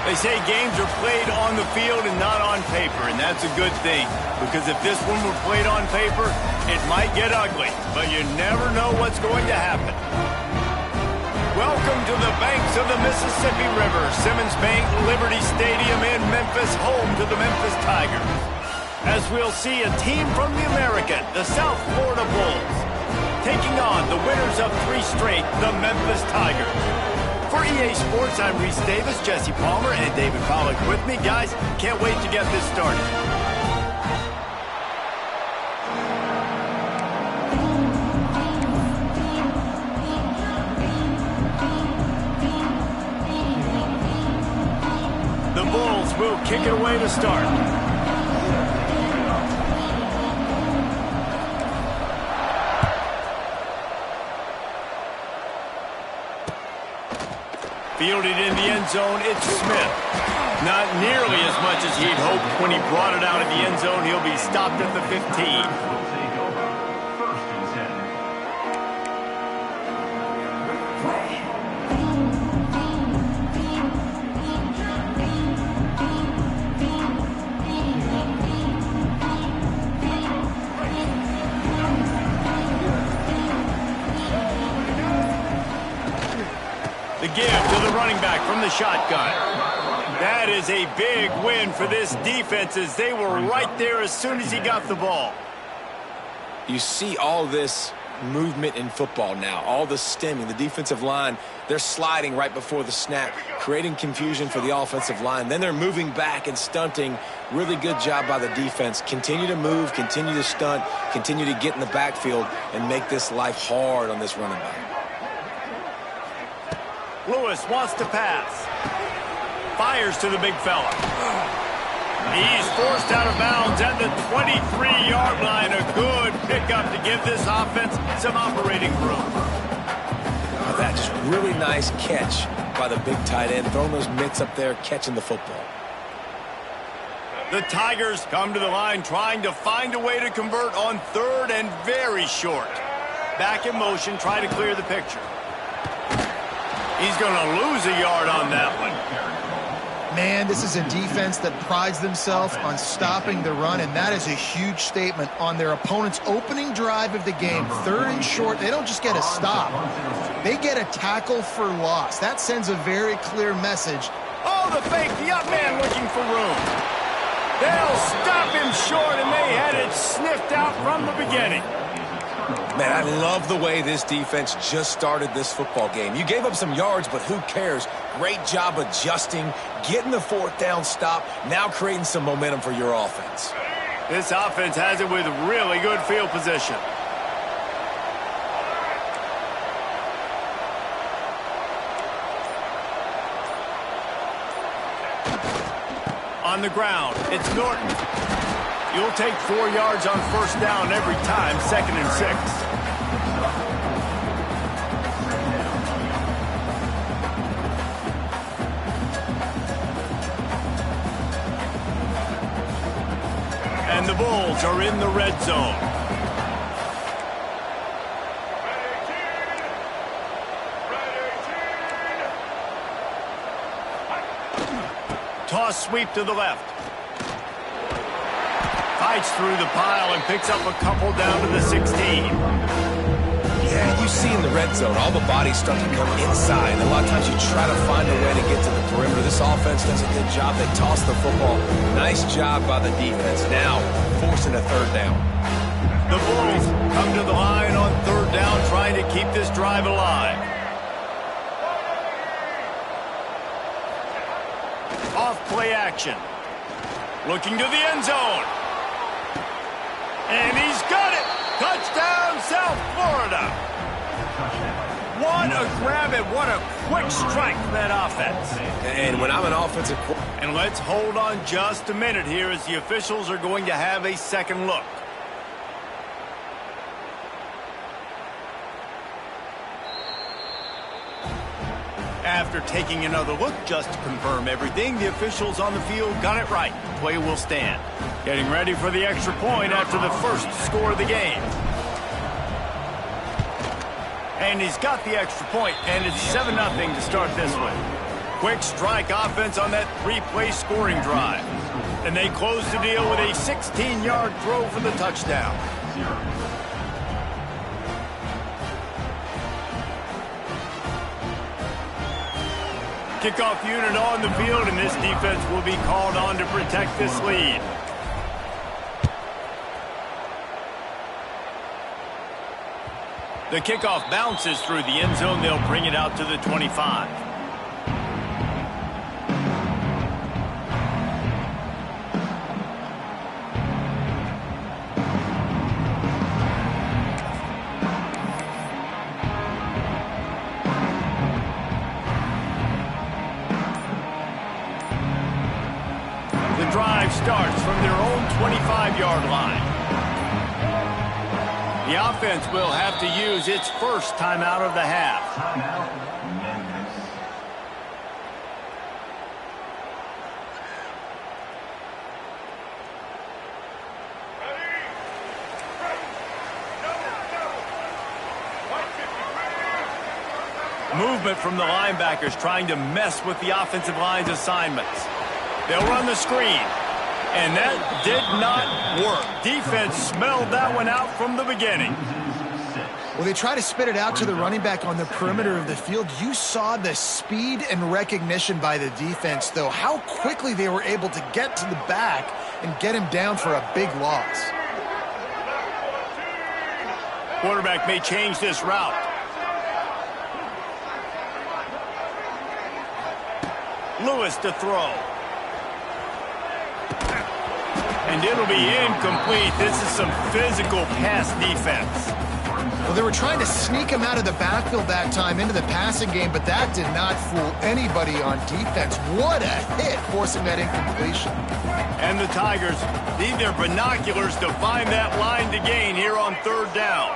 They say games are played on the field and not on paper, and that's a good thing. Because if this one were played on paper, it might get ugly, but you never know what's going to happen. Welcome to the banks of the Mississippi River, Simmons Bank Liberty Stadium in Memphis, home to the Memphis Tigers. As we'll see a team from the American, the South Florida Bulls, taking on the winners of 3 straight, the Memphis Tigers. For EA Sports, I'm Reese Davis, Jesse Palmer, and David Pollack with me. Guys, can't wait to get this started. The Bulls will kick it away to start. Fielded in the end zone, it's Smith. Not nearly as much as he'd hoped. When he brought it out of the end zone, he'll be stopped at the 15. The give to the running back from the shotgun. That is a big win for this defense as they were right there as soon as he got the ball. You see all this movement in football now, all the stemming, the defensive line, they're sliding right before the snap, creating confusion for the offensive line. Then they're moving back and stunting. Really good job by the defense. Continue to move, continue to stunt, continue to get in the backfield and make this life hard on this running back. Lewis wants to pass. Fires to the big fella. He's forced out of bounds at the 23-yard line. A good pickup to give this offense some operating room. Oh, that just really nice catch by the big tight end. Throwing those mitts up there, catching the football. The Tigers come to the line trying to find a way to convert on 3rd and very short. Back in motion, try to clear the picture. He's going to lose a yard on that one. Man, this is a defense that prides themselves on stopping the run, and that is a huge statement on their opponent's opening drive of the game. 3rd and short, they don't just get a stop. They get a tackle for loss. That sends a very clear message. Oh, the fake, the up man looking for room. They'll stop him short, and they had it sniffed out from the beginning. Man, I love the way this defense just started this football game. You gave up some yards, but who cares? Great job adjusting, getting the 4th down stop, now creating some momentum for your offense. This offense has it with really good field position. On the ground, it's Norton. You'll take 4 yards on 1st down every time, 2nd and 6. And the Bulls are in the red zone. Toss sweep to the left. Fights through the pile and picks up a couple down to the 16. Yeah, you see in the red zone, all the bodies start to come inside. A lot of times you try to find a way to get to the perimeter. This offense does a good job. They toss the football. Nice job by the defense. Now, forcing a 3rd down. The Bulls come to the line on 3rd down, trying to keep this drive alive. Off play action. Looking to the end zone. And he's got it! Touchdown, South Florida! What a grab and what a quick strike for that offense. And when I'm an offensive coordinator... And let's hold on just a minute here as the officials are going to have a second look. After taking another look just to confirm everything, the officials on the field got it right. Play will stand. Getting ready for the extra point after the first score of the game. And he's got the extra point, and it's 7-0 to start this one. Quick strike offense on that three-play scoring drive. And they close the deal with a 16-yard throw for the touchdown. Kickoff unit on the field, and this defense will be called on to protect this lead. The kickoff bounces through the end zone. They'll bring it out to the 25. The drive starts from their own 25-yard line. The offense will have to use its first timeout of the half. Movement from the linebackers trying to mess with the offensive line's assignments. They'll run the screen. And that did not work. Defense smelled that one out from the beginning. Well, they try to spit it out to the running back on the perimeter of the field. You saw the speed and recognition by the defense, though, how quickly they were able to get to the back and get him down for a big loss. Quarterback may change this route. Lewis to throw. And it'll be incomplete. This is some physical pass defense. Well, they were trying to sneak him out of the backfield that time into the passing game, but that did not fool anybody on defense. What a hit, forcing that incompletion. And the Tigers need their binoculars to find that line to gain here on third down.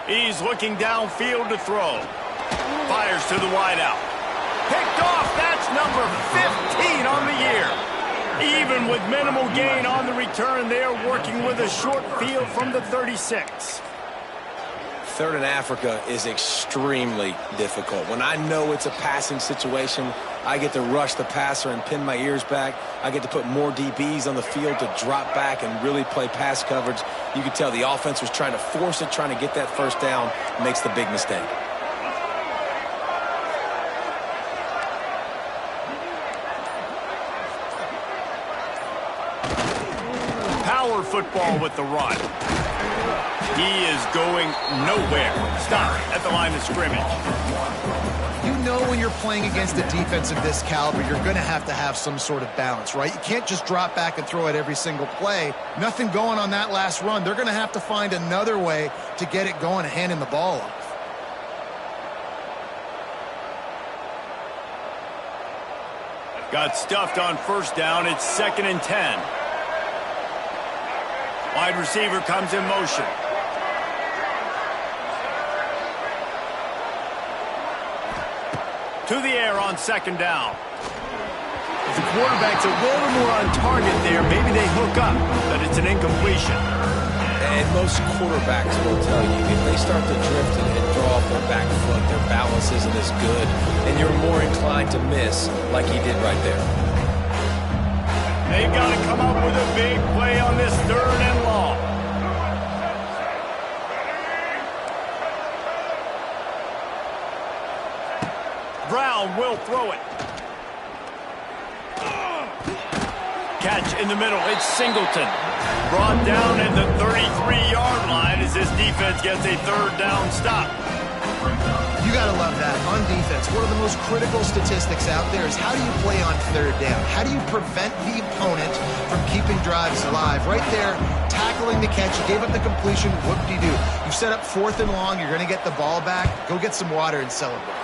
He's looking downfield to throw. Fires to the wideout. Picked off. That's number 15 on the year. Even with minimal gain on the return, they are working with a short field from the 36. Third in Africa is extremely difficult. When I know it's a passing situation, I get to rush the passer and pin my ears back. I get to put more DBs on the field to drop back and really play pass coverage. You could tell the offense was trying to force it, trying to get that first down, makes the big mistake. Power football with the run. He is going nowhere. Stop at the line of scrimmage. You know when you're playing against a defense of this caliber, you're going to have some sort of balance, right? You can't just drop back and throw it every single play. Nothing going on that last run. They're going to have to find another way to get it going and handing the ball off. Got stuffed on first down. It's 2nd and 10. Wide receiver comes in motion. To the air on 2nd down. If the quarterback's a little more on target there, maybe they hook up, but it's an incompletion. And most quarterbacks will tell you, if they start to drift and draw off their back foot, their balance isn't as good, and you're more inclined to miss like he did right there. They've got to come up with a big play on this 3rd and long. Brown will throw it. Catch in the middle. It's Singleton. Brought down at the 33-yard line as this defense gets a 3rd down stop. You got to love that. On defense, one of the most critical statistics out there is how do you play on 3rd down? How do you prevent the opponent from keeping drives alive? Right there, tackling the catch. You gave up the completion. Whoop-de-doo. You set up 4th and long. You're going to get the ball back. Go get some water and celebrate.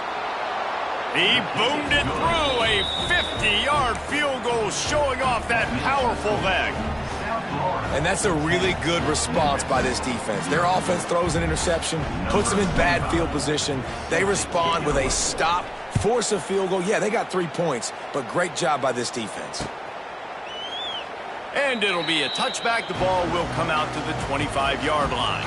He boomed it through a 50-yard field goal, showing off that powerful leg. And that's a really good response by this defense. Their offense throws an interception, puts them in bad field position. They respond with a stop, force a field goal. Yeah, they got 3 points, but great job by this defense. And it'll be a touchback. The ball will come out to the 25-yard line.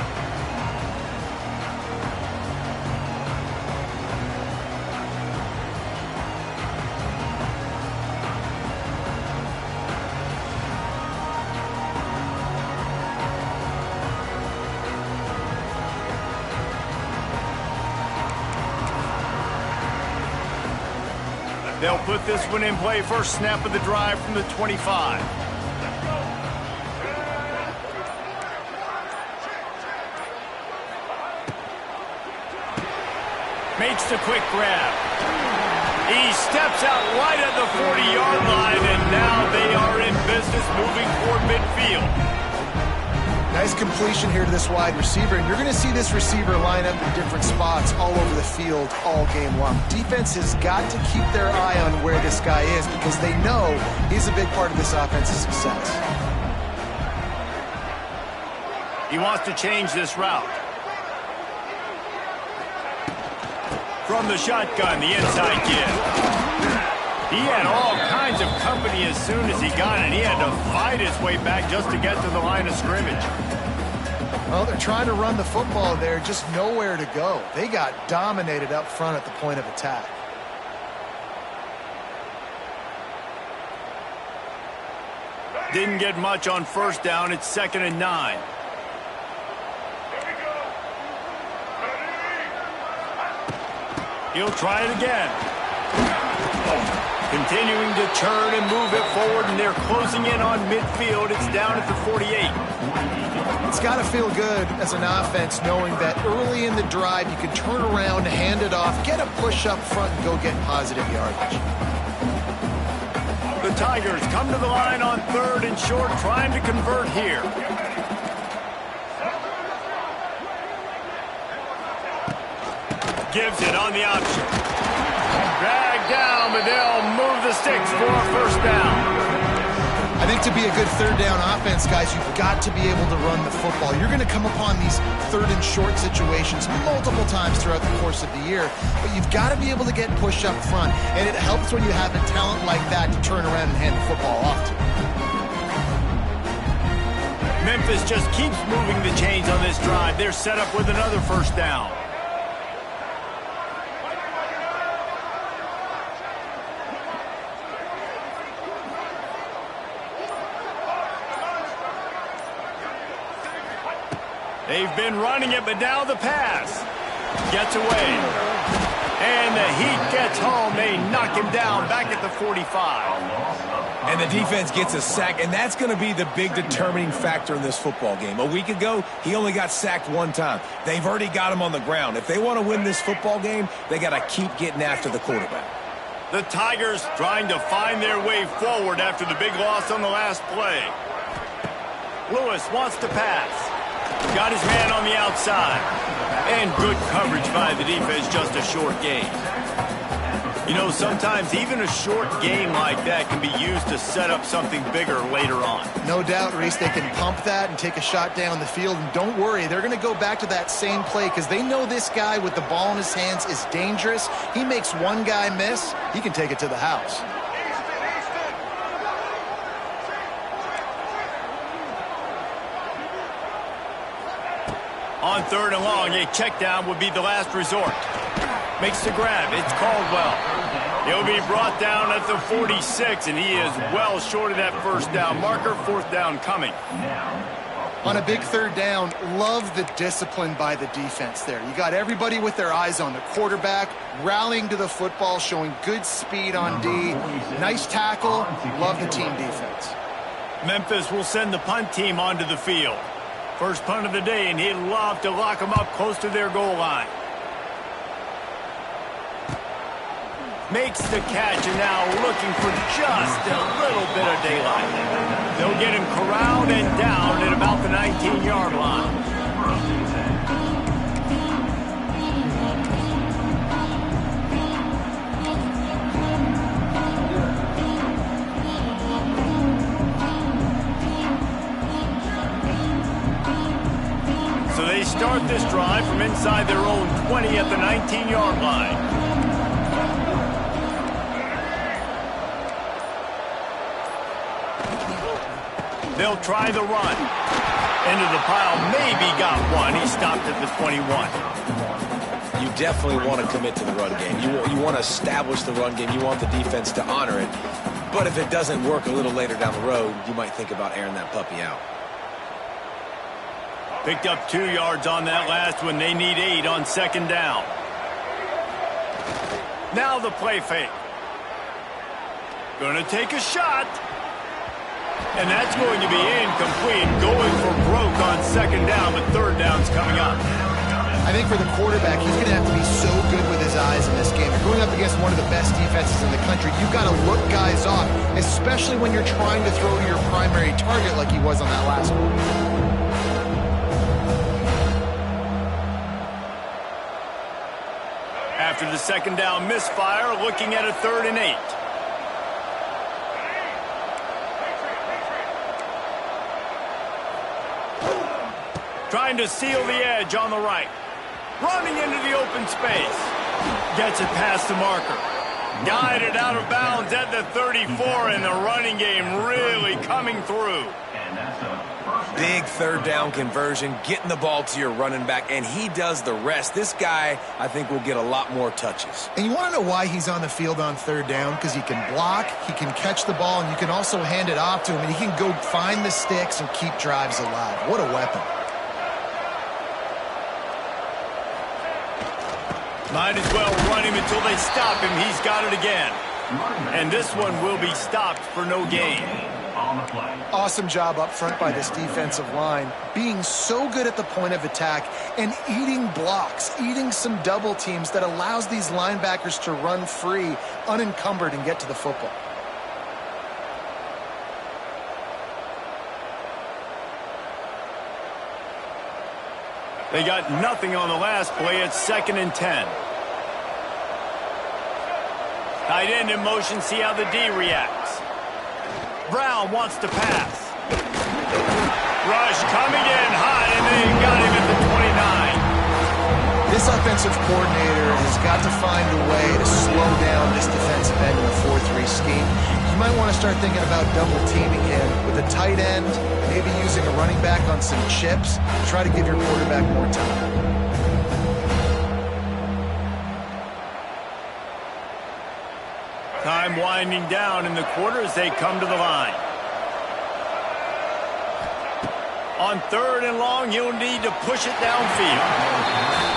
They'll put this one in play. First snap of the drive from the 25. Makes the quick grab. He steps out right at the 40-yard line, and now they are in business moving toward midfield. Nice completion here to this wide receiver, and you're going to see this receiver line up in different spots all over the field all game long. Defense has got to keep their eye on where this guy is because they know he's a big part of this offense's success. He wants to change this route. From the shotgun, the inside give. He had all kinds of company as soon as he got it. He had to fight his way back just to get to the line of scrimmage. Well, they're trying to run the football there, just nowhere to go. They got dominated up front at the point of attack. Didn't get much on first down. It's 2nd and 9. He'll try it again. Continuing to turn and move it forward, and they're closing in on midfield. It's down at the 48. It's got to feel good as an offense knowing that early in the drive you can turn around, hand it off, get a push up front, and go get positive yardage. The Tigers come to the line on 3rd and short, trying to convert here. Gives it on the option. Dragged down, but they'll move the sticks for a first down. I think to be a good 3rd down offense, guys, you've got to be able to run the football. You're going to come upon these 3rd and short situations multiple times throughout the course of the year, but you've got to be able to get push up front, and it helps when you have a talent like that to turn around and hand the football off to. Memphis just keeps moving the chains on this drive. They're set up with another first down. They've been running it, but now the pass. Gets away. And the heat gets home. They knock him down back at the 45. And the defense gets a sack, and that's going to be the big determining factor in this football game. A week ago, he only got sacked one time. They've already got him on the ground. If they want to win this football game, they got to keep getting after the quarterback. The Tigers trying to find their way forward after the big loss on the last play. Lewis wants to pass. Got his man on the outside. And good coverage by the defense, just a short gain. You know, sometimes even a short game like that can be used to set up something bigger later on. No doubt, Reese, they can pump that and take a shot down the field. And don't worry, they're going to go back to that same play because they know this guy with the ball in his hands is dangerous. He makes one guy miss, he can take it to the house. On 3rd and long, a check down would be the last resort. Makes the grab. It's Caldwell. He'll be brought down at the 46, and he is well short of that first down marker. 4th down coming. On a big 3rd down, love the discipline by the defense there. You got everybody with their eyes on the quarterback, rallying to the football, showing good speed on D. Nice tackle. Love the team defense. Memphis will send the punt team onto the field. First punt of the day, and he'd love to lock them up close to their goal line. Makes the catch, and now looking for just a little bit of daylight. They'll get him corralled and down at about the 19-yard line. So they start this drive from inside their own 20 at the 19-yard line. They'll try the run. Into the pile, maybe got one. He stopped at the 21. You definitely want to commit to the run game. You want to establish the run game. You want the defense to honor it. But if it doesn't work a little later down the road, you might think about airing that puppy out. Picked up 2 yards on that last one. They need 8 on second down. Now the play fake. Going to take a shot. And that's going to be incomplete. Going for broke on second down, but third down's coming up. I think for the quarterback, he's going to have to be so good with his eyes in this game. You're going up against one of the best defenses in the country. You've got to look guys off, especially when you're trying to throw to your primary target like he was on that last one. After the second down misfire, looking at a 3rd and 8. Trying to seal the edge on the right. Running into the open space. Gets it past the marker. Guided out of bounds at the 34, and the running game really coming through. Big third down conversion, getting the ball to your running back, and he does the rest. This guy, I think, will get a lot more touches. And you want to know why he's on the field on third down? Because he can block, he can catch the ball, and you can also hand it off to him, and he can go find the sticks and keep drives alive. What a weapon. Might as well run him until they stop him. He's got it again. And this one will be stopped for no gain. Awesome job up front by this defensive line, being so good at the point of attack and eating blocks, eating some double teams that allows these linebackers to run free, unencumbered, and get to the football. They got nothing on the last play. It's 2nd and 10. Tight end in motion, see how the D reacts. Brown wants to pass. Rush coming in high, and they got him at the 29. This offensive coordinator has got to find a way to slow down this defensive end in the 4-3 scheme. You might want to start thinking about double teaming him with a tight end, maybe using a running back on some chips. Try to give your quarterback more time. Time winding down in the quarter as they come to the line. On 3rd and long, you'll need to push it downfield.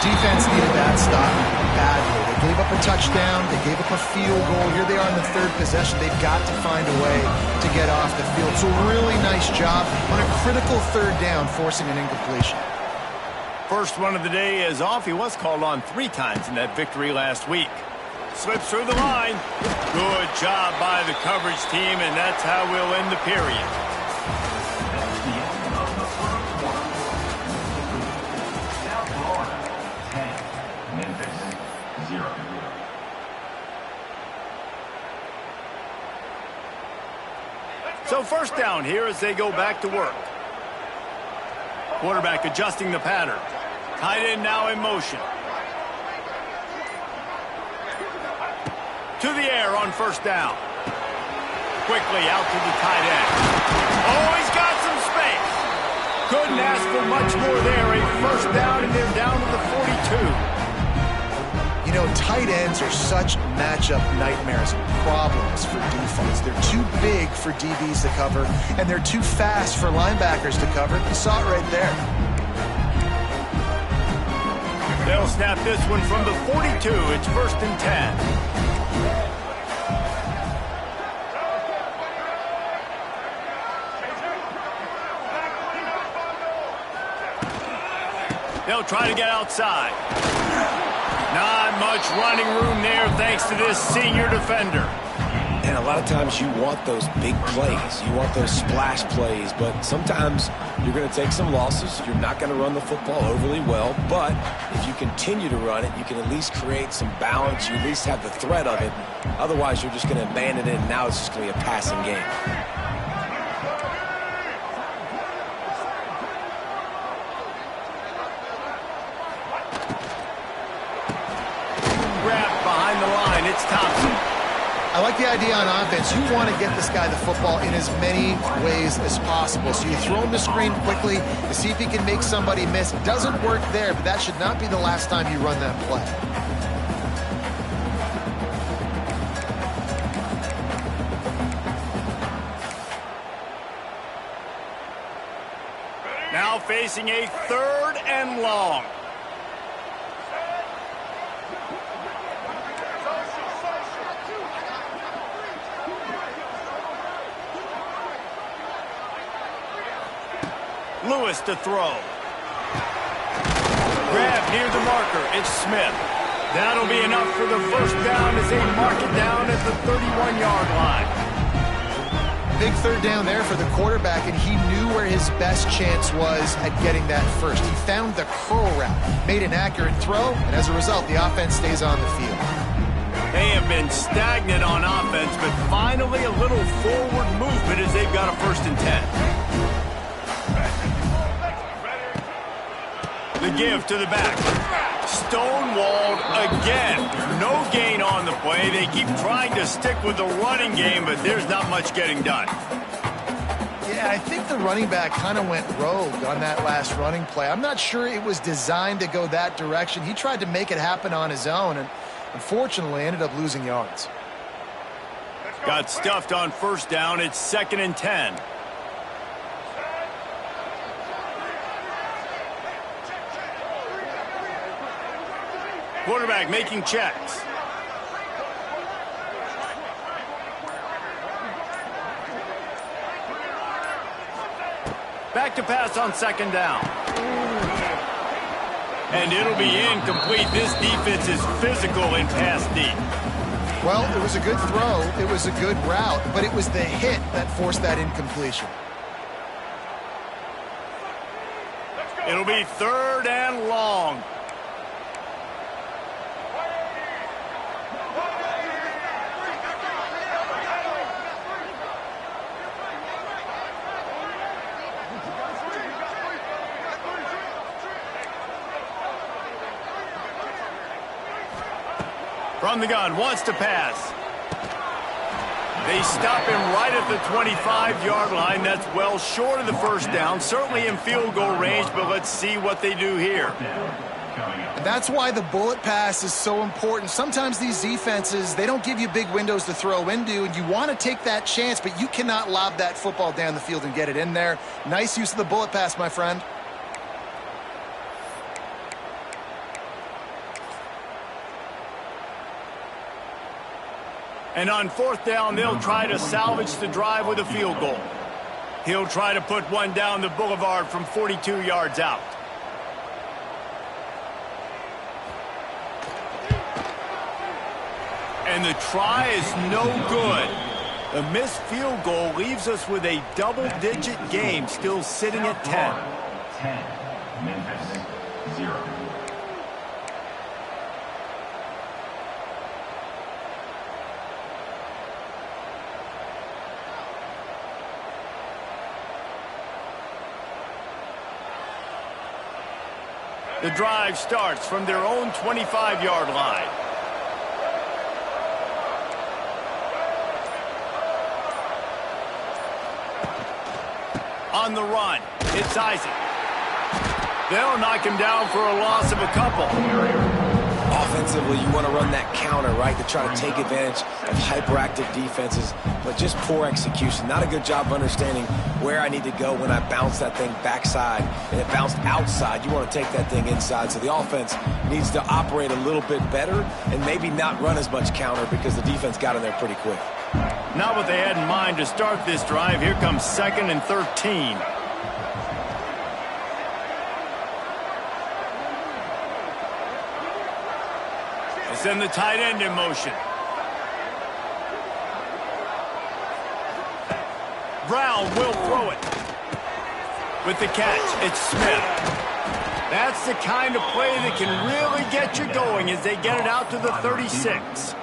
Defense needed that stop badly. They gave up a touchdown. They gave up a field goal. Here they are in the 3rd possession. They've got to find a way to get off the field. So really nice job on a critical 3rd down, forcing an incompletion. First one of the day is off. He was called on 3 times in that victory last week. Slips through the line. Good job by the coverage team, and that's how we'll end the period. So first down here as they go back to work. Quarterback adjusting the pattern. Tight end now in motion. To the air on first down. Quickly out to the tight end. Oh, he's got some space. Couldn't ask for much more there. A first down, and they're down to the 42. You know, tight ends are such matchup nightmares and problems for defense. They're too big for DBs to cover, and they're too fast for linebackers to cover. You saw it right there. They'll snap this one from the 42. It's 1st and 10. They'll try to get outside. Not much running room there thanks to this senior defender. And a lot of times you want those big plays. You want those splash plays, but sometimes you're going to take some losses. You're not going to run the football overly well, but if you continue to run it, you can at least create some balance. You at least have the threat of it. Otherwise, you're just going to abandon it, and now it's just going to be a passing game. I like the idea on offense. You want to get this guy the football in as many ways as possible. So you throw him the screen quickly to see if he can make somebody miss. Doesn't work there, but that should not be the last time you run that play. Now facing a 3rd and long. Lewis to throw. Grab near the marker. It's Smith. That'll be enough for the first down as they mark it down at the 31-yard line. Big 3rd down there for the quarterback, and he knew where his best chance was at getting that first. He found the curl route, made an accurate throw, and as a result, the offense stays on the field. They have been stagnant on offense, but finally a little forward movement as they've got a 1st and 10. The give to the back. Stonewalled again. No gain on the play. They keep trying to stick with the running game, but there's not much getting done. Yeah, I think the running back kind of went rogue on that last running play. I'm not sure it was designed to go that direction. He tried to make it happen on his own, and unfortunately ended up losing yards. Got stuffed on 1st down. It's 2nd and 10. Quarterback making checks. Back to pass on 2nd down. And it'll be incomplete. This defense is physical in pass deep. Well, it was a good throw. It was a good route, but it was the hit that forced that incompletion. It'll be 3rd and long. From the gun, wants to pass. They stop him right at the 25-yard line. That's well short of the 1st down. Certainly in field goal range, but let's see what they do here. And that's why the bullet pass is so important. Sometimes these defenses, they don't give you big windows to throw into, and you want to take that chance, but you cannot lob that football down the field and get it in there. Nice use of the bullet pass, my friend. And on 4th down, they'll try to salvage the drive with a field goal. He'll try to put one down the boulevard from 42 yards out. And the try is no good. A missed field goal leaves us with a double-digit game still sitting at 10. 10, Memphis, 0. The drive starts from their own 25-yard line. On the run, it's Isaac. They'll knock him down for a loss of a couple. Offensively, you want to run that counter, right, to try to take advantage of hyperactive defenses, but just poor execution. Not a good job of understanding where I need to go when I bounce that thing backside, and it bounced outside. You want to take that thing inside, so the offense needs to operate a little bit better and maybe not run as much counter because the defense got in there pretty quick. Not what they had in mind to start this drive. Here comes 2nd and 13. Send the tight end in motion. Brown will throw it. With the catch, it's Smith. That's the kind of play that can really get you going as they get it out to the 36.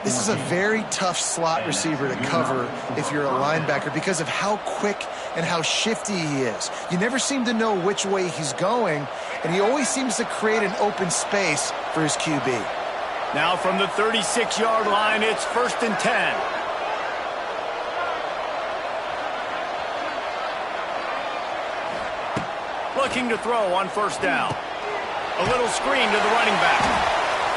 This is a very tough slot receiver to cover if you're a linebacker because of how quick and how shifty he is. You never seem to know which way he's going, and he always seems to create an open space for his QB. Now from the 36-yard line, it's 1st and 10. Looking to throw on 1st down. A little screen to the running back.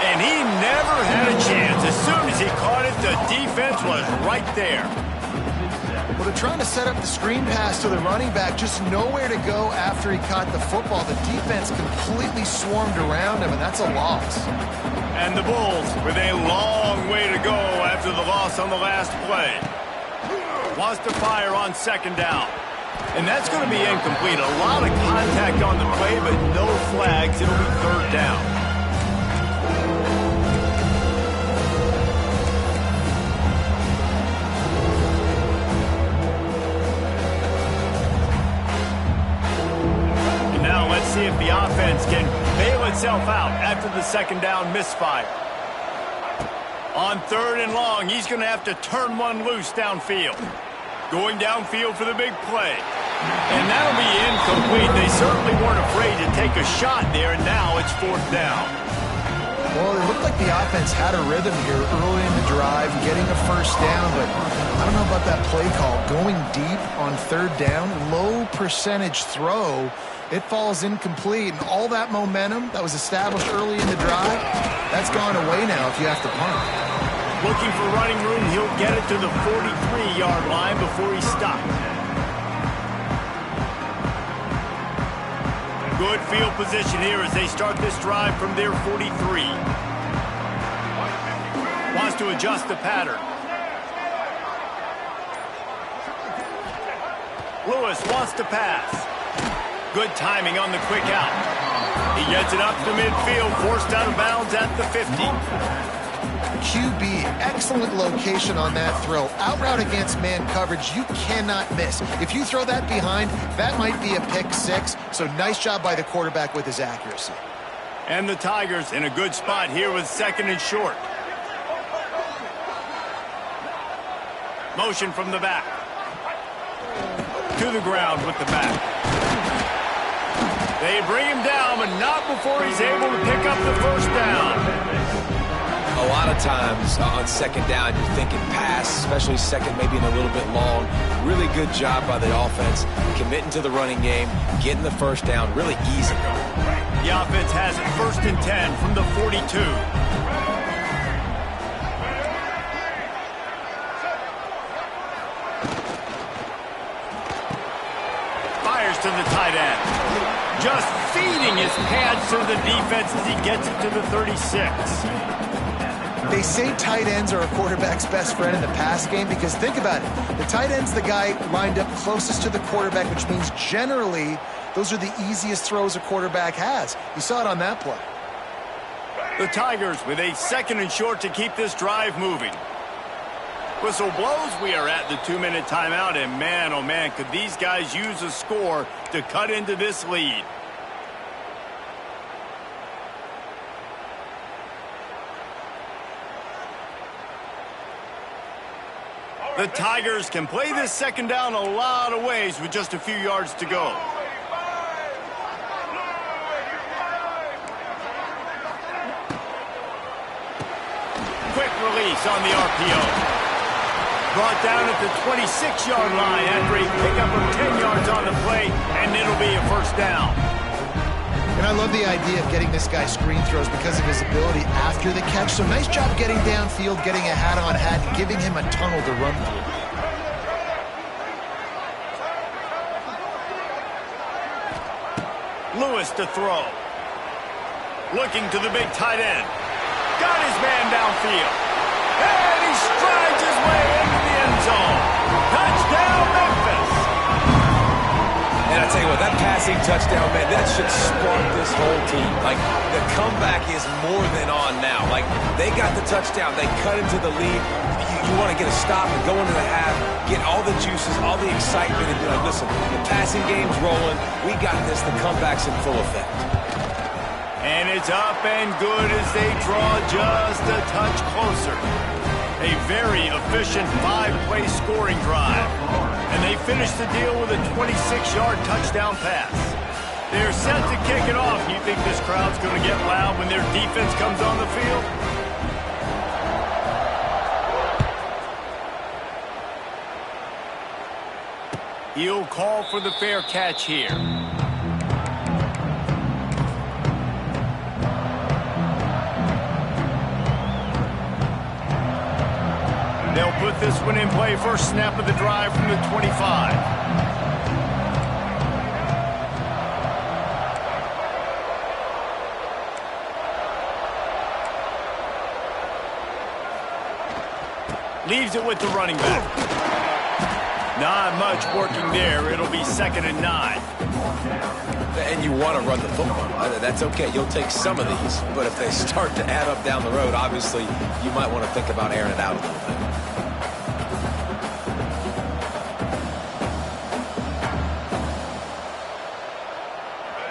And he never had a chance. As soon as he caught it, the defense was right there. Well, they're trying to set up the screen pass to the running back, just nowhere to go after he caught the football. The defense completely swarmed around him, and that's a loss. And the Bulls with a long way to go after the loss on the last play. Wants to fire on 2nd down. And that's going to be incomplete. A lot of contact on the play, but no flags. It'll be 3rd down. And now let's see if the offense can bail itself out after the 2nd down misfire. On 3rd and long, he's going to have to turn one loose downfield. Going downfield for the big play. And that'll be incomplete. They certainly weren't afraid to take a shot there, and now it's 4th down. Well, it looked like the offense had a rhythm here early in the drive, getting a 1st down, but I don't know about that play call. Going deep on 3rd down, low percentage throw, it falls incomplete, and all that momentum that was established early in the drive, that's gone away now if you have to punt. Looking for running room, he'll get it to the 43-yard line before he stops. Good field position here as they start this drive from their 43. Wants to adjust the pattern. Lewis wants to pass. Good timing on the quick out. He gets it up to midfield, forced out of bounds at the 50. QB, excellent location on that throw. Out route against man coverage, you cannot miss. If you throw that behind, that might be a pick 6. So nice job by the quarterback with his accuracy. And the Tigers in a good spot here with 2nd and short. Motion from the back. To the ground with the back. They bring him down, but not before he's able to pick up the 1st down. A lot of times on 2nd down, you're thinking pass, especially 2nd, maybe in a little bit long. Really good job by the offense, committing to the running game, getting the 1st down, really easy. The offense has it 1st and 10 from the 42. Fires to the tight end. Just feeding his pads to the defense as he gets it to the 36. They say tight ends are a quarterback's best friend in the pass game because think about it. The tight end's the guy lined up closest to the quarterback, which means generally those are the easiest throws a quarterback has. You saw it on that play. The Tigers with a 2nd and short to keep this drive moving. Whistle blows. We are at the 2-minute timeout, and man, oh man, could these guys use a score to cut into this lead. The Tigers can play this 2nd down a lot of ways with just a few yards to go. Quick release on the RPO. Brought down at the 26-yard line after a pickup of 10 yards on the play, and it'll be a 1st down. And I love the idea of getting this guy screen throws because of his ability after the catch. So nice job getting downfield, getting a hat-on-hat, and giving him a tunnel to run through. Lewis to throw. Looking to the big tight end. Got his man downfield. And he strides his way into the end zone. Touchdown, Memphis. And I tell you what, that passing touchdown, man, that should spark this whole team. Like, the comeback is more than on now. Like, they got the touchdown. They cut into the lead. You want to get a stop and go into the half, get all the juices, all the excitement, and be like, listen, the passing game's rolling. We got this. The comeback's in full effect. And it's up and good as they draw just a touch closer. A very efficient 5-play scoring drive. And they finish the deal with a 26-yard touchdown pass. They're set to kick it off. You think this crowd's going to get loud when their defense comes on the field? He'll call for the fair catch here. They'll put this one in play. First snap of the drive from the 25. Leaves it with the running back. Not much working there. It'll be 2nd and 9. And you want to run the football. That's okay. You'll take some of these. But if they start to add up down the road, obviously, you might want to think about airing it out a little bit.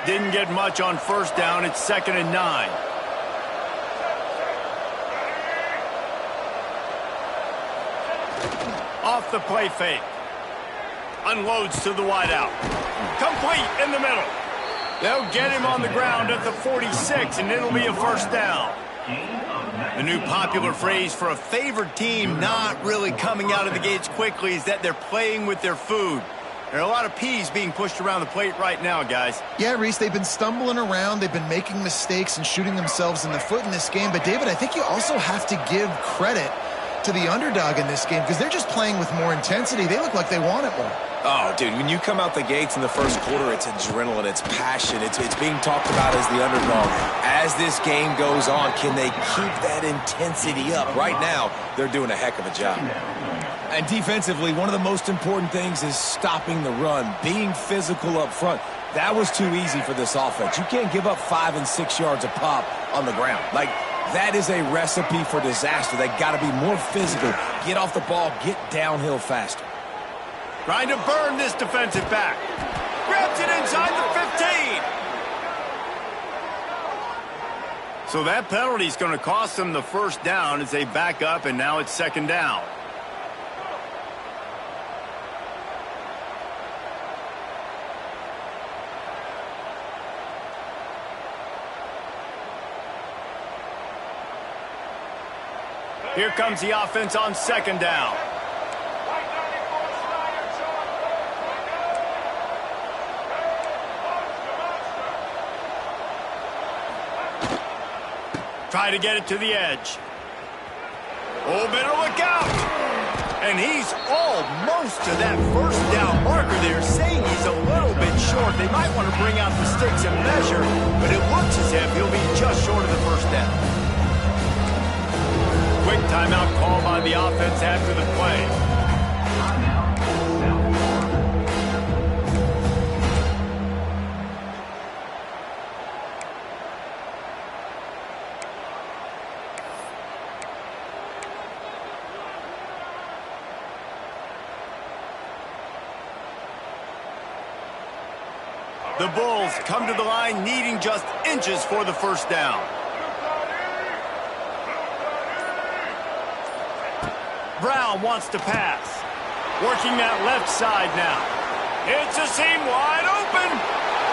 Didn't get much on first down. It's 2nd and 9. Off the play fake. Unloads to the wideout. Complete in the middle. They'll get him on the ground at the 46, and it'll be a first down. The new popular phrase for a favored team not really coming out of the gates quickly is that they're playing with their food. There are a lot of peas being pushed around the plate right now, guys. Yeah, Reese, they've been stumbling around. They've been making mistakes and shooting themselves in the foot in this game. But, David, I think you also have to give credit to the underdog in this game because they're just playing with more intensity. They look like they want it more. Oh, dude, when you come out the gates in the first quarter, it's adrenaline, it's passion, it's being talked about as the underdog. As this game goes on, can they keep that intensity up? Right now, they're doing a heck of a job. And defensively, one of the most important things is stopping the run, being physical up front. That was too easy for this offense. You can't give up 5 and 6 yards a pop on the ground. Like, that is a recipe for disaster. They got to be more physical, get off the ball, get downhill faster. Trying to burn this defensive back. Grabs it inside the 15. So that penalty is going to cost them the first down as they back up, and now it's 2nd down. Here comes the offense on 2nd down. Try to get it to the edge. Oh, better look out. And he's almost to that first down marker there, saying he's a little bit short. They might want to bring out the sticks and measure, but it looks as if he'll be just short of the first down. Quick timeout call by the offense after the play. The Bulls come to the line needing just inches for the first down. Brown wants to pass. Working that left side now. It's a seam wide open.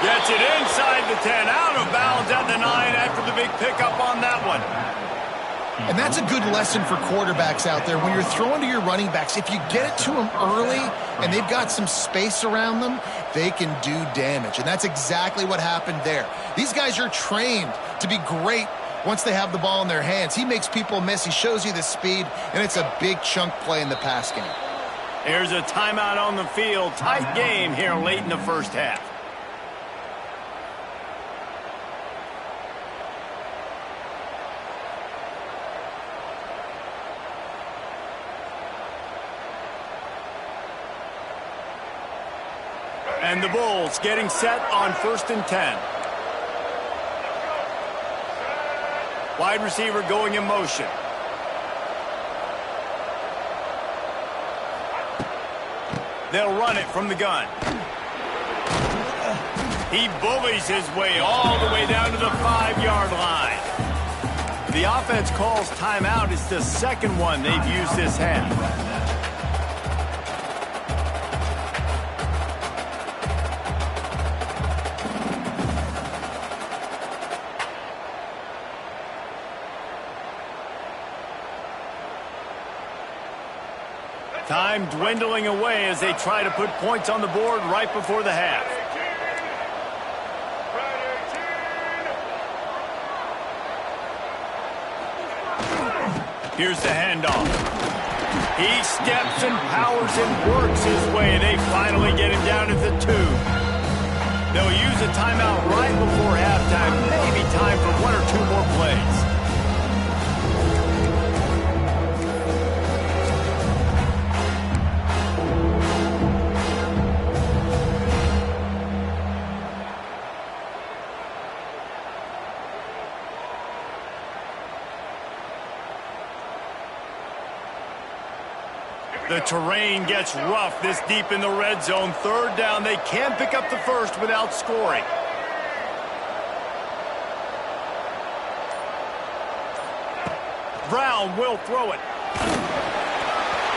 Gets it inside the 10. Out of bounds at the 9 after the big pickup on that one. And that's a good lesson for quarterbacks out there. When you're throwing to your running backs, if you get it to them early and they've got some space around them, they can do damage. And that's exactly what happened there. These guys are trained to be great once they have the ball in their hands. He makes people miss. He shows you the speed, and it's a big chunk play in the pass game. Here's a timeout on the field. Tight game here late in the first half. And the Bulls getting set on 1st and 10. Wide receiver going in motion. They'll run it from the gun. He bullies his way all the way down to the 5-yard line. The offense calls timeout. It's the second one they've used this half. Time time dwindling away as they try to put points on the board right before the half. Here's the handoff. He steps and powers and works his way. They finally get him down at the 2. They'll use a timeout right before halftime. Maybe time for 1 or 2 more plays. The terrain gets rough this deep in the red zone. 3rd down. They can't pick up the first without scoring. Brown will throw it.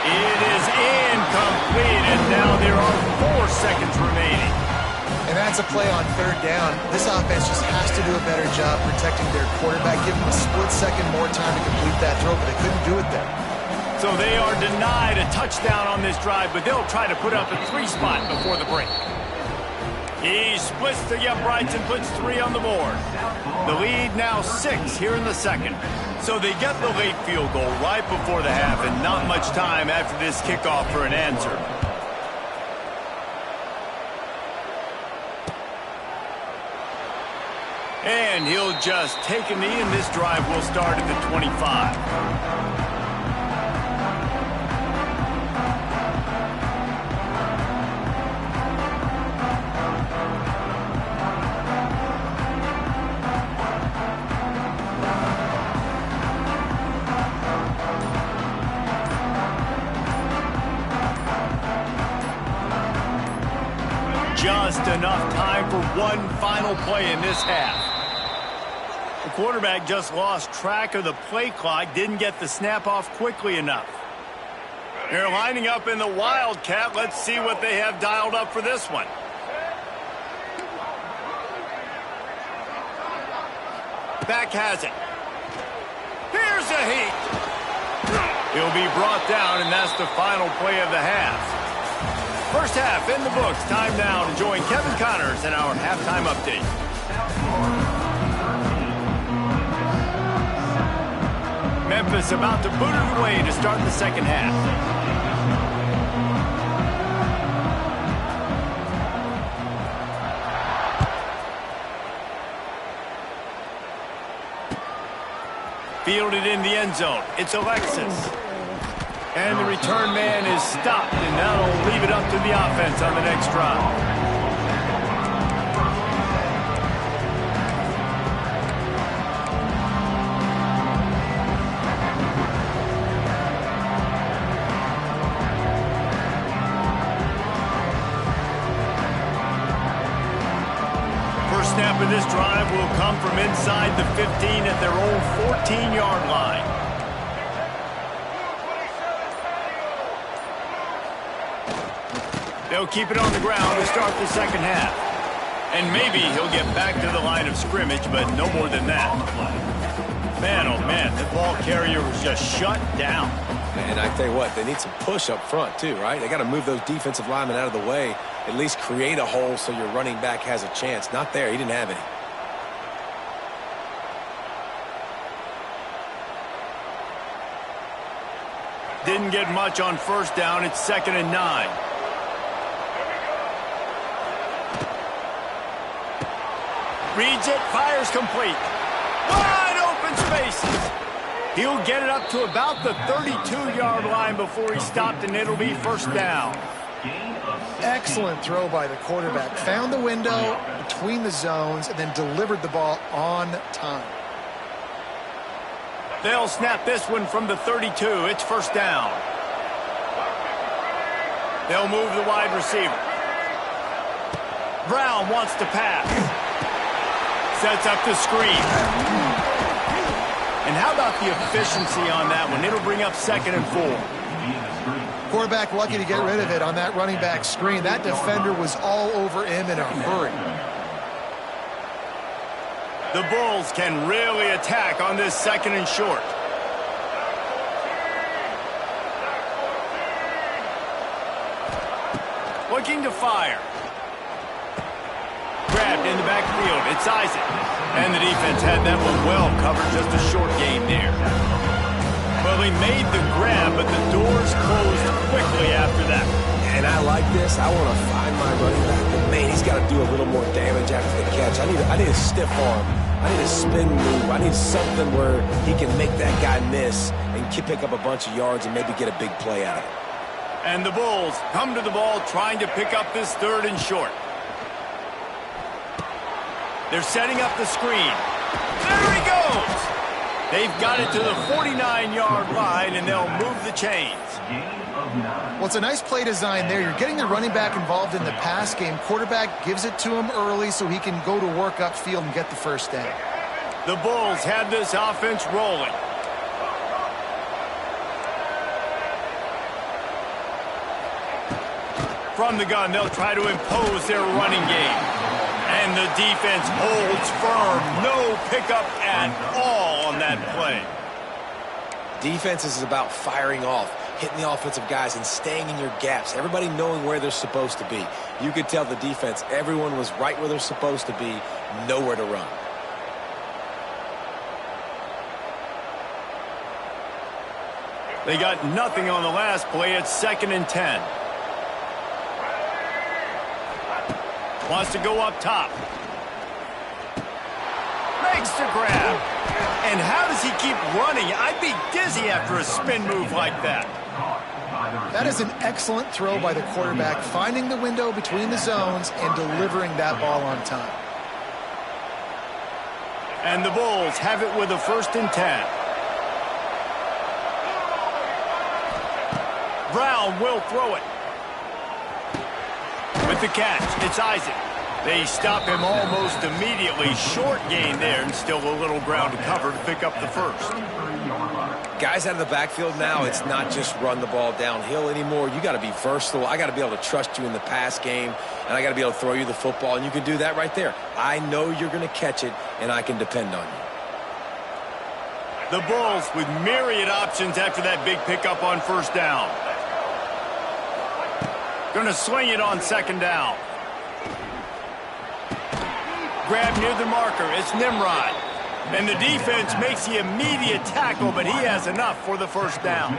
It is incomplete, and now there are 4 seconds remaining. And that's a play on 3rd down. This offense just has to do a better job protecting their quarterback. Give them a split second more time to complete that throw, but they couldn't do it there. So they are denied a touchdown on this drive, but they'll try to put up a 3 spot before the break. He splits the uprights and puts 3 on the board. The lead now 6 here in the 2nd. So they get the late field goal right before the half, and not much time after this kickoff for an answer. And he'll just take a knee, and this drive will start at the 25. Just enough time for one final play in this half. The quarterback just lost track of the play clock, didn't get the snap off quickly enough. They're lining up in the Wildcat. Let's see what they have dialed up for this one. Back has it. Here's a heat. He'll be brought down, and that's the final play of the half. First half in the books. Time now to join Kevin Connors in our halftime update. Memphis about to boot it away to start the 2nd half. Fielded in the end zone. It's Alexis. And the return man is stopped, and that'll leave it up to the offense on the next drive. First snap of this drive will come from inside the 15 at their own 14-yard line. They'll keep it on the ground to start the 2nd half. And maybe he'll get back to the line of scrimmage, but no more than that. Man, oh man, the ball carrier was just shut down. And I tell you what, they need some push up front too, right? They got to move those defensive linemen out of the way, at least create a hole so your running back has a chance. Not there, he didn't have any. Didn't get much on 1st down. It's 2nd and 9. Reads it, fires complete. Wide open spaces. He'll get it up to about the 32-yard line before he stopped, and it'll be 1st down. Excellent throw by the quarterback. Found the window between the zones and then delivered the ball on time. They'll snap this one from the 32. It's 1st down. They'll move the wide receiver. Brown wants to pass. Sets up the screen. And how about the efficiency on that one? It'll bring up 2nd and 4. Quarterback lucky to get rid of it on that running back screen. That defender was all over him in a hurry. The Bulls can really attack on this 2nd and short. Looking to fire. Grabbed in the backfield. It's Isaac. And the defense had that one well covered. Just a short gain there. Well, he made the grab, but the doors closed quickly after that. And I like this. I want to find my running back, but man, he's got to do a little more damage after the catch. I need a stiff arm. I need a spin move. I need something where he can make that guy miss and pick up a bunch of yards and maybe get a big play out of it. And the Bulls come to the ball trying to pick up this 3rd and short. They're setting up the screen. There he goes! They've got it to the 49-yard line, and they'll move the chains. Well, it's a nice play design there. You're getting the running back involved in the pass game. Quarterback gives it to him early so he can go to work upfield and get the first down. The Bulls have this offense rolling. From the gun, they'll try to impose their running game. And the defense holds firm. No pickup at all on that play. Defense is about firing off, hitting the offensive guys, and staying in your gaps. Everybody knowing where they're supposed to be. You could tell the defense, everyone was right where they're supposed to be, nowhere to run. They got nothing on the last play. It's 2nd and 10. Wants to go up top. Makes the grab. And how does he keep running? I'd be dizzy after a spin move like that. That is an excellent throw by the quarterback, finding the window between the zones and delivering that ball on time. And the Bulls have it with a 1st and 10. Brown will throw it. With the catch, it's Isaac. They stop him almost immediately. Short gain there, and still a little ground to cover to pick up the 1st. Guys out of the backfield now, it's not just run the ball downhill anymore. You got to be versatile. I got to be able to trust you in the pass game, and I got to be able to throw you the football, and you can do that right there. I know you're going to catch it, and I can depend on you. The Bulls with myriad options after that big pickup on 1st down. Going to swing it on 2nd down. Grab near the marker. It's Nimrod. And the defense makes the immediate tackle, but he has enough for the 1st down.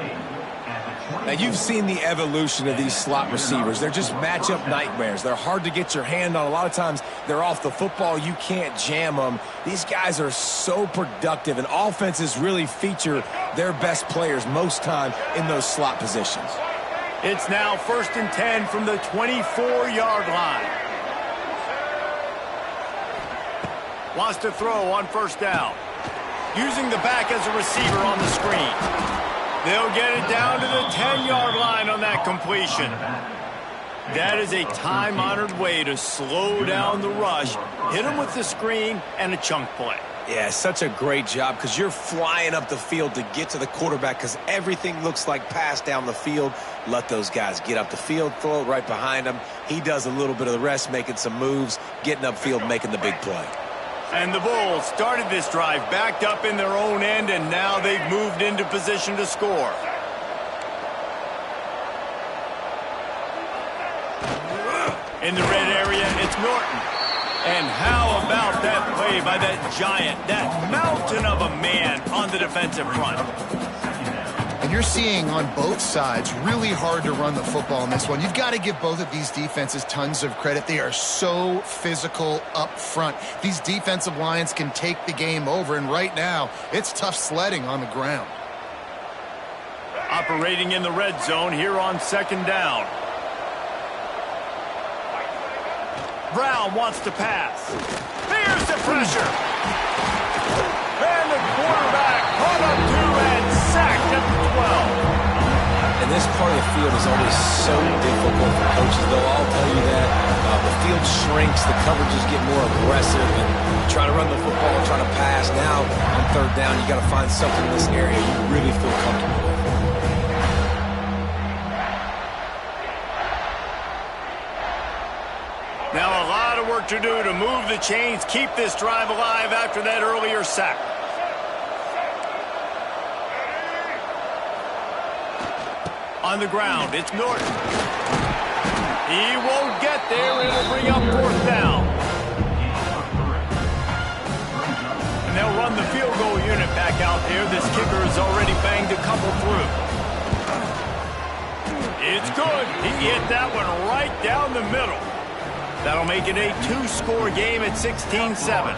Now, you've seen the evolution of these slot receivers. They're just matchup nightmares. They're hard to get your hand on. A lot of times, they're off the football. You can't jam them. These guys are so productive, and offenses really feature their best players most time in those slot positions. It's now 1st and 10 from the 24-yard line. Wants to throw on 1st down. Using the back as a receiver on the screen. They'll get it down to the 10-yard line on that completion. That is a time-honored way to slow down the rush, hit them with the screen, and a chunk play. Yeah, such a great job because you're flying up the field to get to the quarterback because everything looks like pass down the field. Let those guys get up the field, throw it right behind him. He does a little bit of the rest, making some moves, getting upfield, making the big play. And the Bulls started this drive backed up in their own end, and now they've moved into position to score. In the red area, it's Norton. And how about that play by that giant, that mountain of a man on the defensive front? And you're seeing on both sides really hard to run the football in this one. You've got to give both of these defenses tons of credit. They are so physical up front. These defensive lines can take the game over, and right now it's tough sledding on the ground. Operating in the red zone here on 2nd down. Brown wants to pass. Here's the pressure. And the quarterback caught up to and sacked at the 12. And this part of the field is always so difficult for coaches. They'll all tell you that. The field shrinks, the coverages get more aggressive, and you try to run the football, try to pass. Now, on 3rd down, you got to find something in this area you really feel comfortable with. Now a lot of work to do to move the chains, keep this drive alive after that earlier sack. On the ground, it's Norton. He but they're able to bring up 4th down. And they'll run the field goal unit back out there. This kicker has already banged a couple through. It's good. He hit that one right down the middle. That'll make it a 2-score game at 16-7.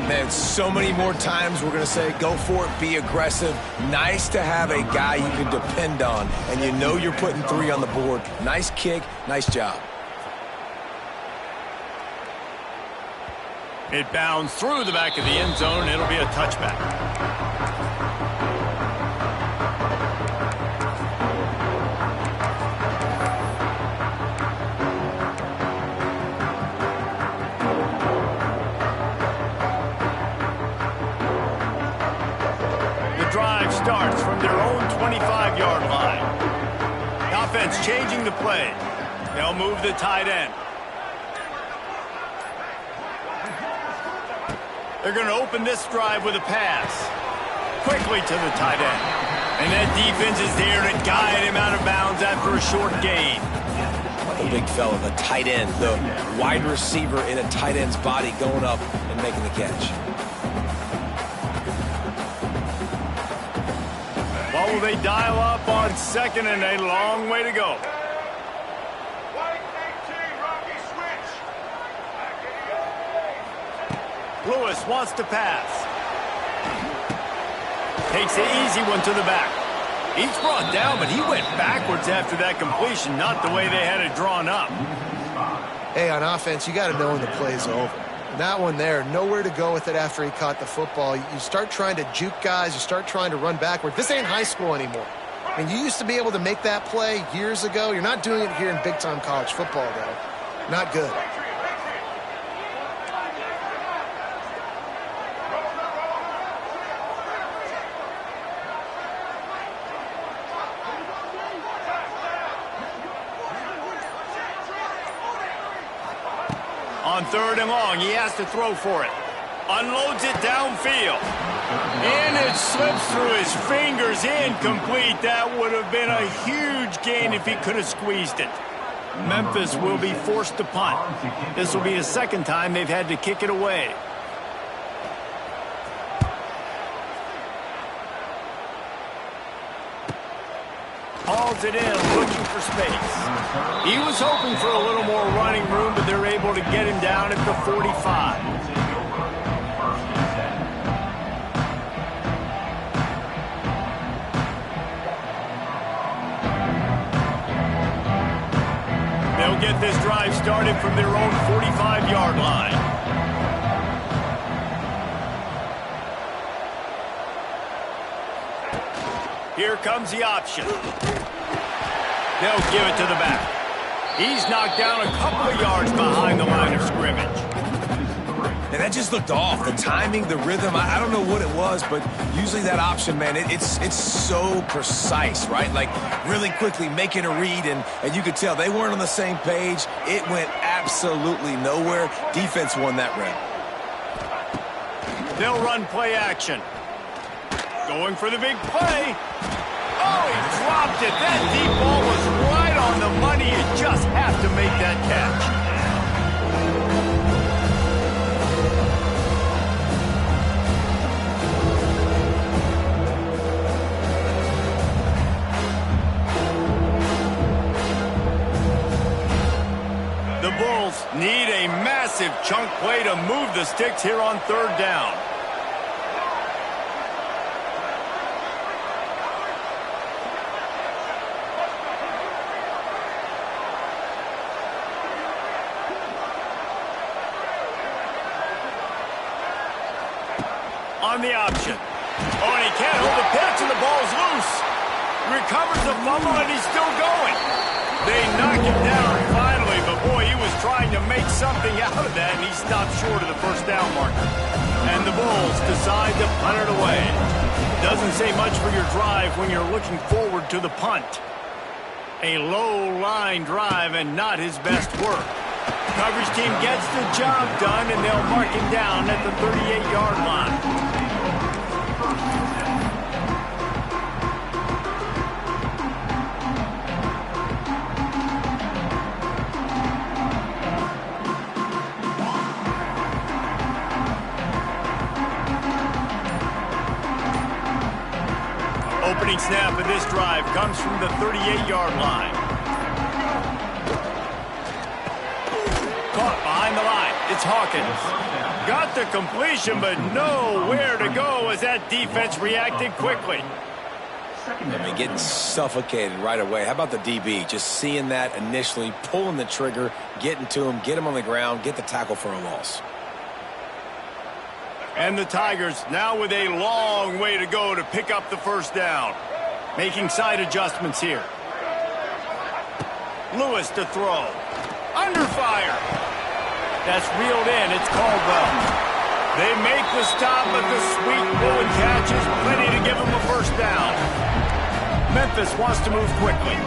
Man, so many more times we're going to say, go for it, be aggressive. Nice to have a guy you can depend on, and you know you're putting 3 on the board. Nice kick, nice job. It bounds through the back of the end zone, and it'll be a touchback. Drive starts from their own 25-yard line. The offense changing the play. They'll move the tight end. They're going to open this drive with a pass. Quickly to the tight end. And that defense is there to guide him out of bounds after a short gain. The big fella, the tight end, the wide receiver in a tight end's body going up and making the catch. What will they dial up on 2nd and a long way to go? Lewis wants to pass. Takes the easy one to the back. He's brought down, but he went backwards after that completion, not the way they had it drawn up. Hey, on offense, you got to know when the play's over. That one there, nowhere to go with it after he caught the football. You start trying to juke guys. You start trying to run backward. This ain't high school anymore. I mean, you used to be able to make that play years ago. You're not doing it here in big-time college football, though. Not good. On 3rd and long, he has to throw for it. Unloads it downfield. And it slips through his fingers, incomplete. That would have been a huge gain if he could have squeezed it. Memphis will be forced to punt. This will be the 2nd time they've had to kick it away. Hauls it in, looking for space. He was hoping for a little more running room, but they're able to get him down at the 45. They'll get this drive started from their own 45-yard line. Here comes the option. They'll give it to the back. He's knocked down a couple of yards behind the line of scrimmage. And that just looked off. The timing, the rhythm, I don't know what it was, but usually that option, man, it's so precise, right? Like really quickly making a read, and you could tell they weren't on the same page. It went absolutely nowhere. Defense won that round. They'll run play action. Going for the big play. Oh, he dropped it. That deep ball was right on the money. You just have to make that catch. The Bulls need a massive chunk play to move the sticks here on 3rd down. On the option. Oh, and he can't hold the pitch, and the ball's loose. Recovers the fumble, and he's still going. They knock him down finally, but boy, he was trying to make something out of that, and he stopped short of the 1st down marker. And the Bulls decide to punt it away. Doesn't say much for your drive when you're looking forward to the punt. A low-line drive and not his best work. Coverage team gets the job done, and they'll mark him down at the 38-yard line. this drive comes from the 38-yard line. Caught behind the line. It's Hawkins. Got the completion, but nowhere to go as that defense reacted quickly. I mean, getting suffocated right away. How about the DB? Just seeing that initially, pulling the trigger, getting to him, get him on the ground, get the tackle for a loss. And the Tigers now with a long way to go to pick up the first down. Making side adjustments here. Lewis to throw. Under fire. That's reeled in. It's Caldwell. They make the stop, but the sweet pull and catch is plenty to give them a first down. Memphis wants to move quickly.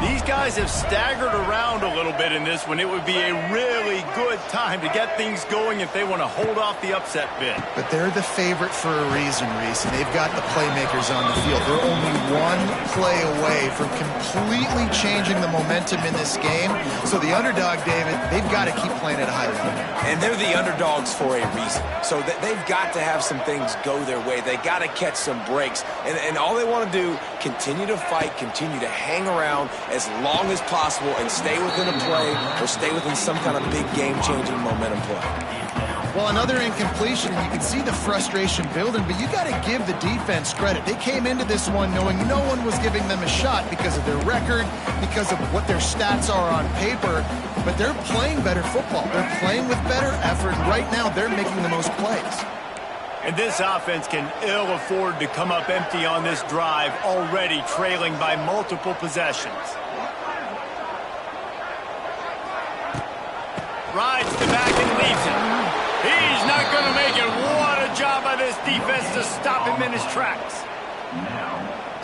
These guys have staggered around a little bit in this one. It would be a really good time to get things going if they want to hold off the upset bid. But they're the favorite for a reason, Reese, and they've got the playmakers on the field. They're only one play away from completely changing the momentum in this game. So the underdog, David, they've got to keep playing at a high level. And they're the underdogs for a reason. So they've got to have some things go their way. They got to catch some breaks. And all they want to do, continue to fight, continue to hang around as long as possible and stay within a play or stay within some kind of big game-changing momentum play. Well, another incompletion, and you can see the frustration building, but you got to give the defense credit. They came into this one knowing no one was giving them a shot because of their record, because of what their stats are on paper, but they're playing better football. They're playing with better effort. Right now, they're making the most plays. And this offense can ill afford to come up empty on this drive, already trailing by multiple possessions. Rides the back and leaves it. He's not going to make it. What a job by this defense to stop him in his tracks.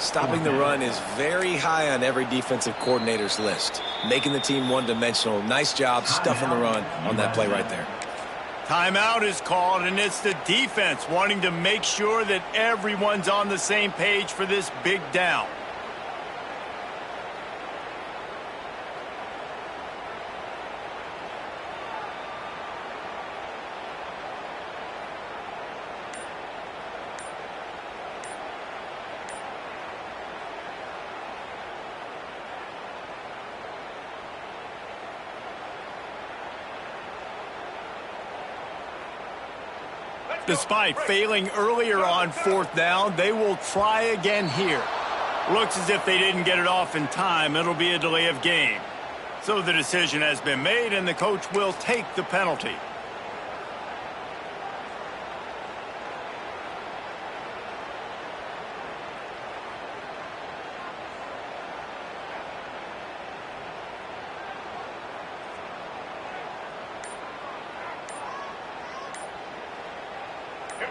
Stopping the run is very high on every defensive coordinator's list. Making the team one-dimensional. Nice job stuffing the run on that play right there. Timeout is called, and it's the defense wanting to make sure that everyone's on the same page for this big down. Despite failing earlier on fourth down, they will try again here. Looks as if they didn't get it off in time. It'll be a delay of game. So the decision has been made, and the coach will take the penalty.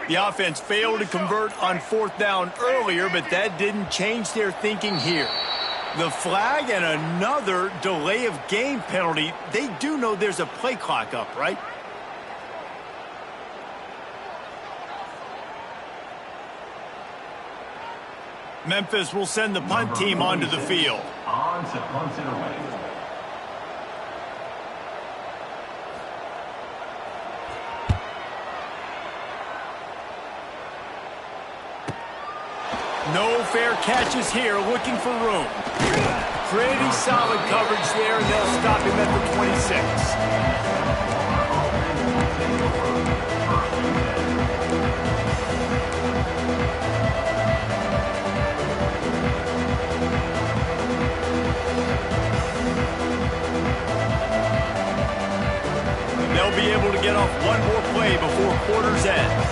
The offense failed to convert on fourth down earlier, but that didn't change their thinking here. The flag and another delay of game penalty. They do know there's a play clock up, right? Memphis will send the punt team onto the field. On to punt it away. No fair catches here, looking for room. Pretty solid coverage there, and they'll stop him at the 26. And they'll be able to get off one more play before quarter's end.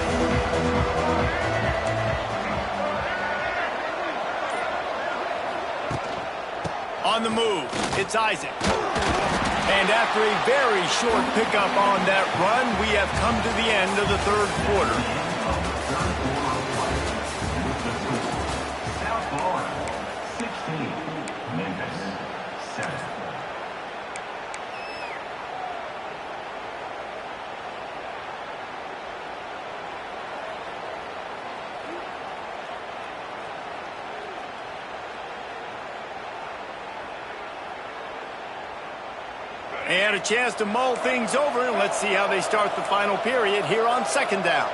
On the move, it's Isaac. And after a very short pickup on that run, we have come to the end of the third quarter. South Florida, 16. Memphis, 7. And a chance to mull things over, and let's see how they start the final period here on second down.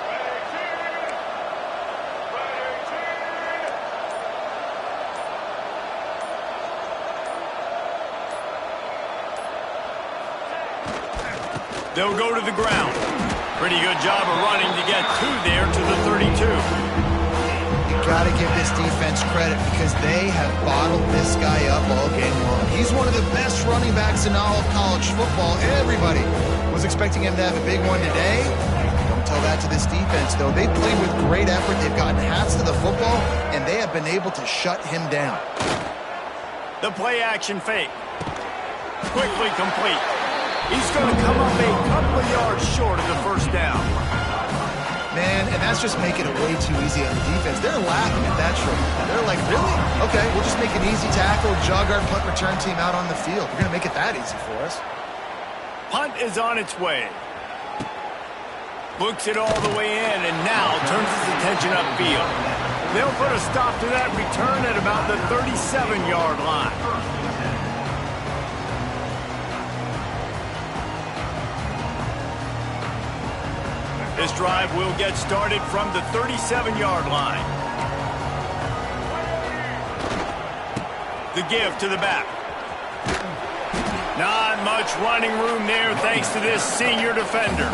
They'll go to the ground. Pretty good job of running to get two there to the 32. You got to give this defense credit because they have bottled this guy up all game long. He's one of the best running backs in all of college football. Everybody was expecting him to have a big one today. Don't tell that to this defense, though. They played with great effort. They've gotten hats to the football, and they have been able to shut him down. The play-action fake. Quickly complete. He's going to come up a couple of yards short of the first down. Man, and that's just making it way too easy on the defense. They're laughing at that short. They're like, really? Okay, we'll just make an easy tackle, jog our punt return team out on the field. We're going to make it that easy for us. Punt is on its way. Looks it all the way in and now turns his attention upfield. They'll put a stop to that return at about the 37-yard line. This drive will get started from the 37-yard line. The give to the back. Not much running room there thanks to this senior defender.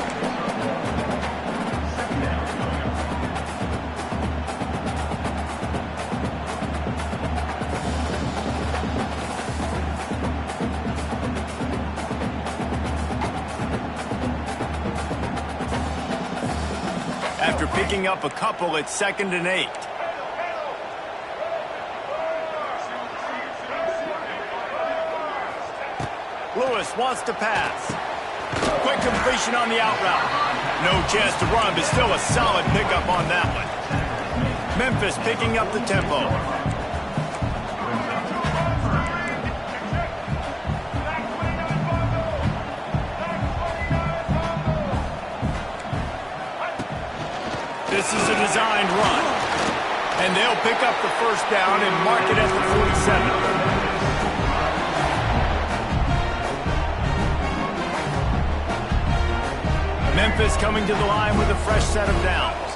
After picking up a couple, it's 2nd and 8. Lewis wants to pass. Quick completion on the out route. No chance to run, but still a solid pickup on that one. Memphis picking up the tempo. This is a designed run. And they'll pick up the first down and mark it at the 47. Memphis coming to the line with a fresh set of downs.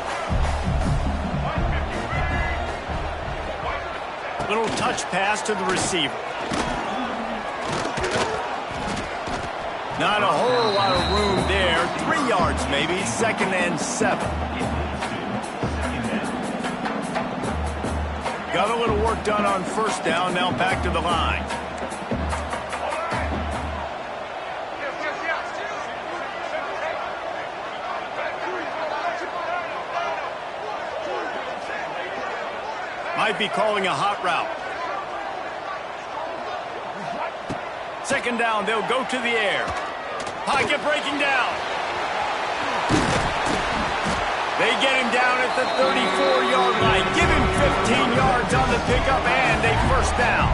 Little touch pass to the receiver. Not a whole lot of room there. 3 yards maybe. 2nd and 7. Got a little work done on first down. Now back to the line. Might be calling a hot route. 2nd down, they'll go to the air. Pocket breaking down. They get him down at the 34-yard line. Give him 15 yards on the pickup and a first down.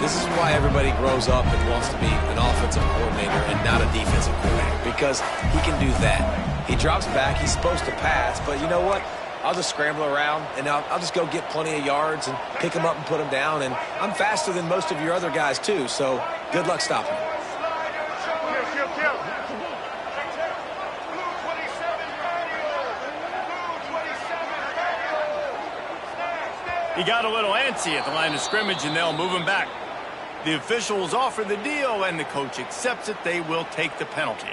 This is why everybody grows up and wants to be an offensive coordinator and not a defensive coordinator, because he can do that. He drops back, he's supposed to pass, but you know what? I'll just scramble around, and I'll just go get plenty of yards and pick them up and put them down. And I'm faster than most of your other guys, too, so good luck stopping them. He got a little antsy at the line of scrimmage, and they'll move him back. The officials offer the deal, and the coach accepts it. They will take the penalty.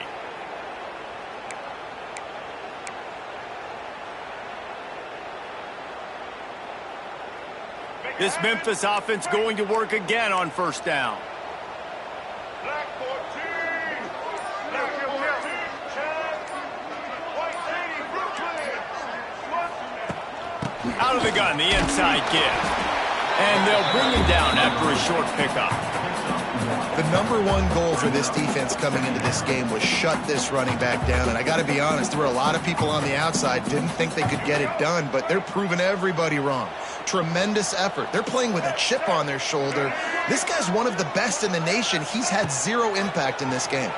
This Memphis offense going to work again on first down. Out of the gun, the inside give. And they'll bring him down after a short pickup. The #1 goal for this defense coming into this game was shut this running back down. And I got to be honest, there were a lot of people on the outside didn't think they could get it done, but they're proving everybody wrong. Tremendous effort. They're playing with a chip on their shoulder. This guy's one of the best in the nation. He's had 0 impact in this game.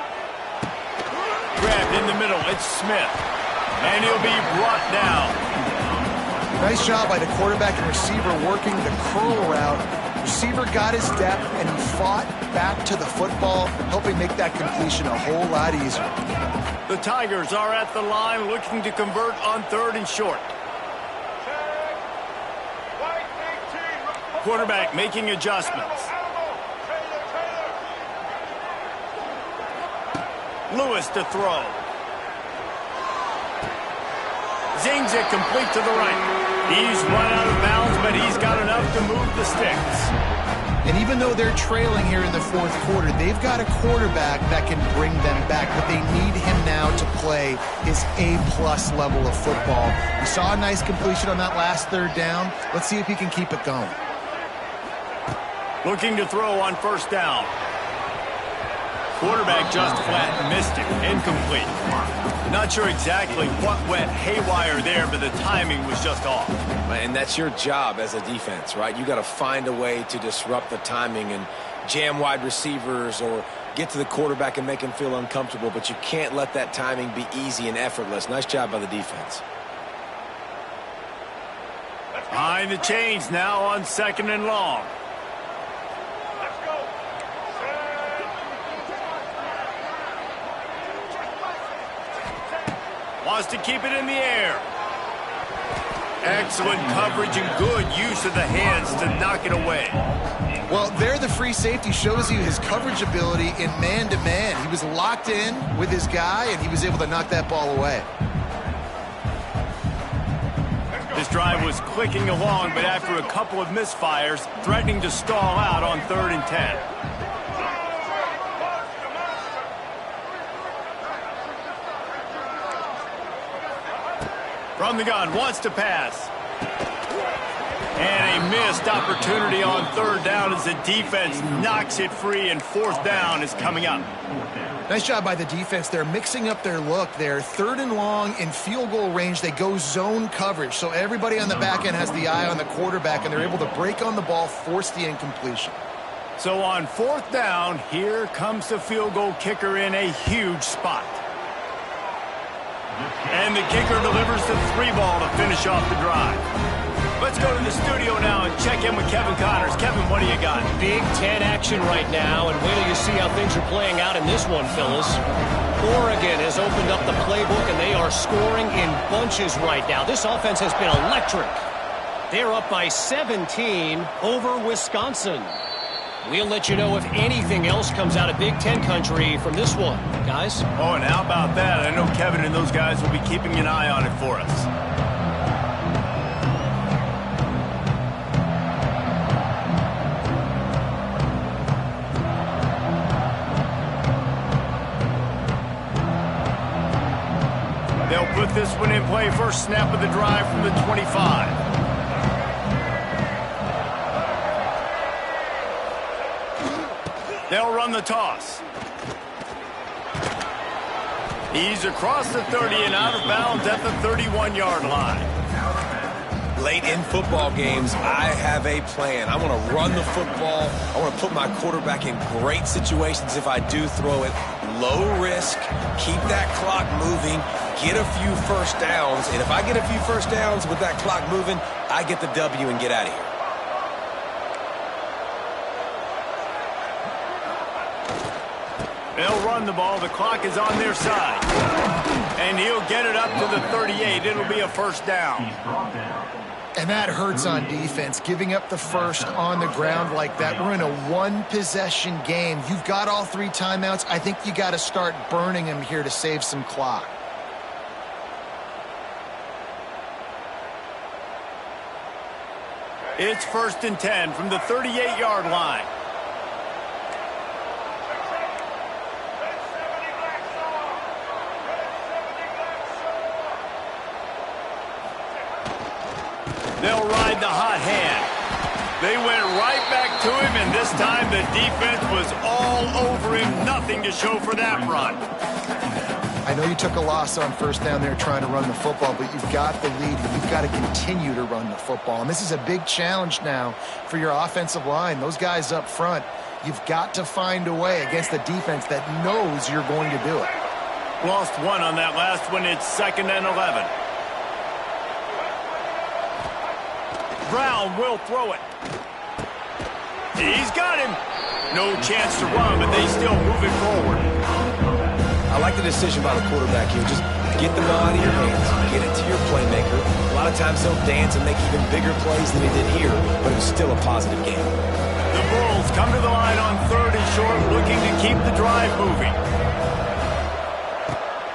Grabbed in the middle. It's Smith. And he'll be brought down. Nice job by the quarterback and receiver working the curl route. Receiver got his depth, and he fought back to the football, helping make that completion a whole lot easier. The Tigers are at the line looking to convert on 3rd and short. Quarterback making adjustments. Lewis to throw. Zings it complete to the right. He's run out of bounds, but he's got enough to move the sticks. And even though they're trailing here in the fourth quarter, they've got a quarterback that can bring them back, but they need him now to play his A-plus level of football. We saw a nice completion on that last third down. Let's see if he can keep it going. Looking to throw on first down. Quarterback just flat missed it. Incomplete. Not sure exactly what went haywire there, but the timing was just off. And that's your job as a defense, right? You got to find a way to disrupt the timing and jam wide receivers or get to the quarterback and make him feel uncomfortable, but you can't let that timing be easy and effortless. Nice job by the defense. Behind the chains now on 2nd and long. Wants to keep it in the air. Excellent coverage and good use of the hands to knock it away. Well, there the free safety shows you his coverage ability in man-to-man. He was locked in with his guy, and he was able to knock that ball away. This drive was clicking along, but after a couple of misfires, threatening to stall out on 3rd and 10. From the gun, wants to pass. And a missed opportunity on 3rd down as the defense knocks it free, and 4th down is coming up. Nice job by the defense. They're mixing up their look there. 3rd and long in field goal range. They go zone coverage. So everybody on the back end has the eye on the quarterback, and they're able to break on the ball, force the incompletion. So on 4th down, here comes the field goal kicker in a huge spot. And the kicker delivers the 3-ball to finish off the drive. Let's go to the studio now and check in with Kevin Connors. Kevin, what do you got? Big Ten action right now, and wait till you see how things are playing out in this one, Phyllis. Oregon has opened up the playbook, and they are scoring in bunches right now. This offense has been electric. They're up by 17 over Wisconsin. We'll let you know if anything else comes out of Big Ten country from this one, guys. Oh, and how about that? I know Kevin and those guys will be keeping an eye on it for us. They'll put this one in play. First snap of the drive from the 25. They'll run the toss. He's across the 30 and out of bounds at the 31-yard line. Late in football games, I have a plan. I want to run the football. I want to put my quarterback in great situations if I do throw it. Low risk, keep that clock moving, get a few first downs. And if I get a few first downs with that clock moving, I get the W and get out of here. They'll run the ball. The clock is on their side. And he'll get it up to the 38. It'll be a first down. And that hurts on defense, giving up the first on the ground like that. We're in a one-possession game. You've got all 3 timeouts. I think you got to start burning them here to save some clock. It's 1st and 10 from the 38-yard line. They'll ride the hot hand. They went right back to him, and this time the defense was all over him. Nothing to show for that run. I know you took a loss on first down there trying to run the football, but you've got the lead, and you've got to continue to run the football. And this is a big challenge now for your offensive line. Those guys up front, you've got to find a way against the defense that knows you're going to do it. Lost one on that last one. It's 2nd and 11. Brown will throw it. He's got him. No chance to run, but they still move it forward. I like the decision by the quarterback here. Just get the ball out of your hands. Get it to your playmaker. A lot of times he'll dance and make even bigger plays than he did here, but it was still a positive game. The Bulls come to the line on 3rd and short, looking to keep the drive moving.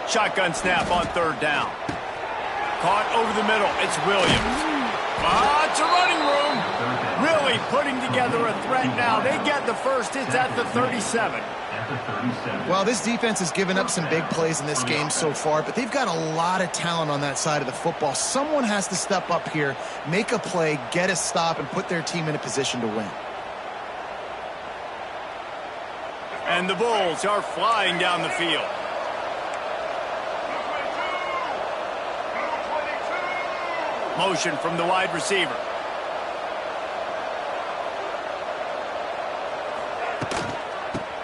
Shotgun snap on third down. Caught over the middle. It's Williams. It's a running room. Really putting together a threat now. They get the first. It's at the 37. Well, this defense has given up some big plays in this game so far, but they've got a lot of talent on that side of the football. Someone has to step up here, make a play, get a stop, and put their team in a position to win. And the Bulls are flying down the field. Motion from the wide receiver.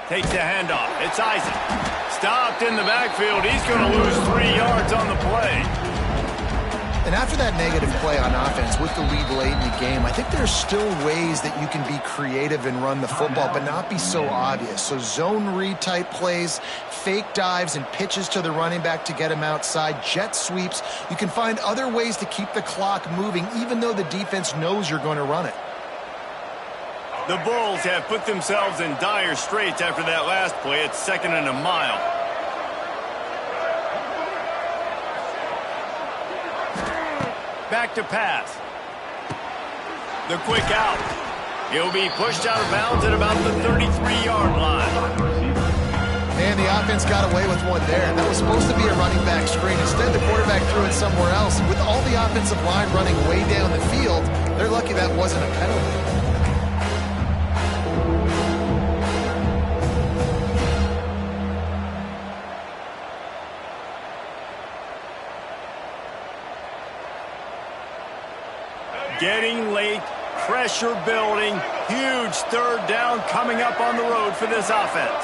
Takes the handoff. It's Isaac. Stopped in the backfield. He's going to lose 3 yards on the play. And after that negative play on offense with the lead late in the game, I think there's still ways that you can be creative and run the football, but not be so obvious. So zone read type plays, fake dives and pitches to the running back to get him outside, jet sweeps. You can find other ways to keep the clock moving, even though the defense knows you're going to run it. The Bulls have put themselves in dire straits after that last play. It's 2nd and a mile. Back to pass. The quick out. He'll be pushed out of bounds at about the 33-yard line. Man, the offense got away with one there. That was supposed to be a running back screen. Instead, the quarterback threw it somewhere else. And with all the offensive line running way down the field, they're lucky that wasn't a penalty. Getting late, pressure building, huge third down coming up on the road for this offense.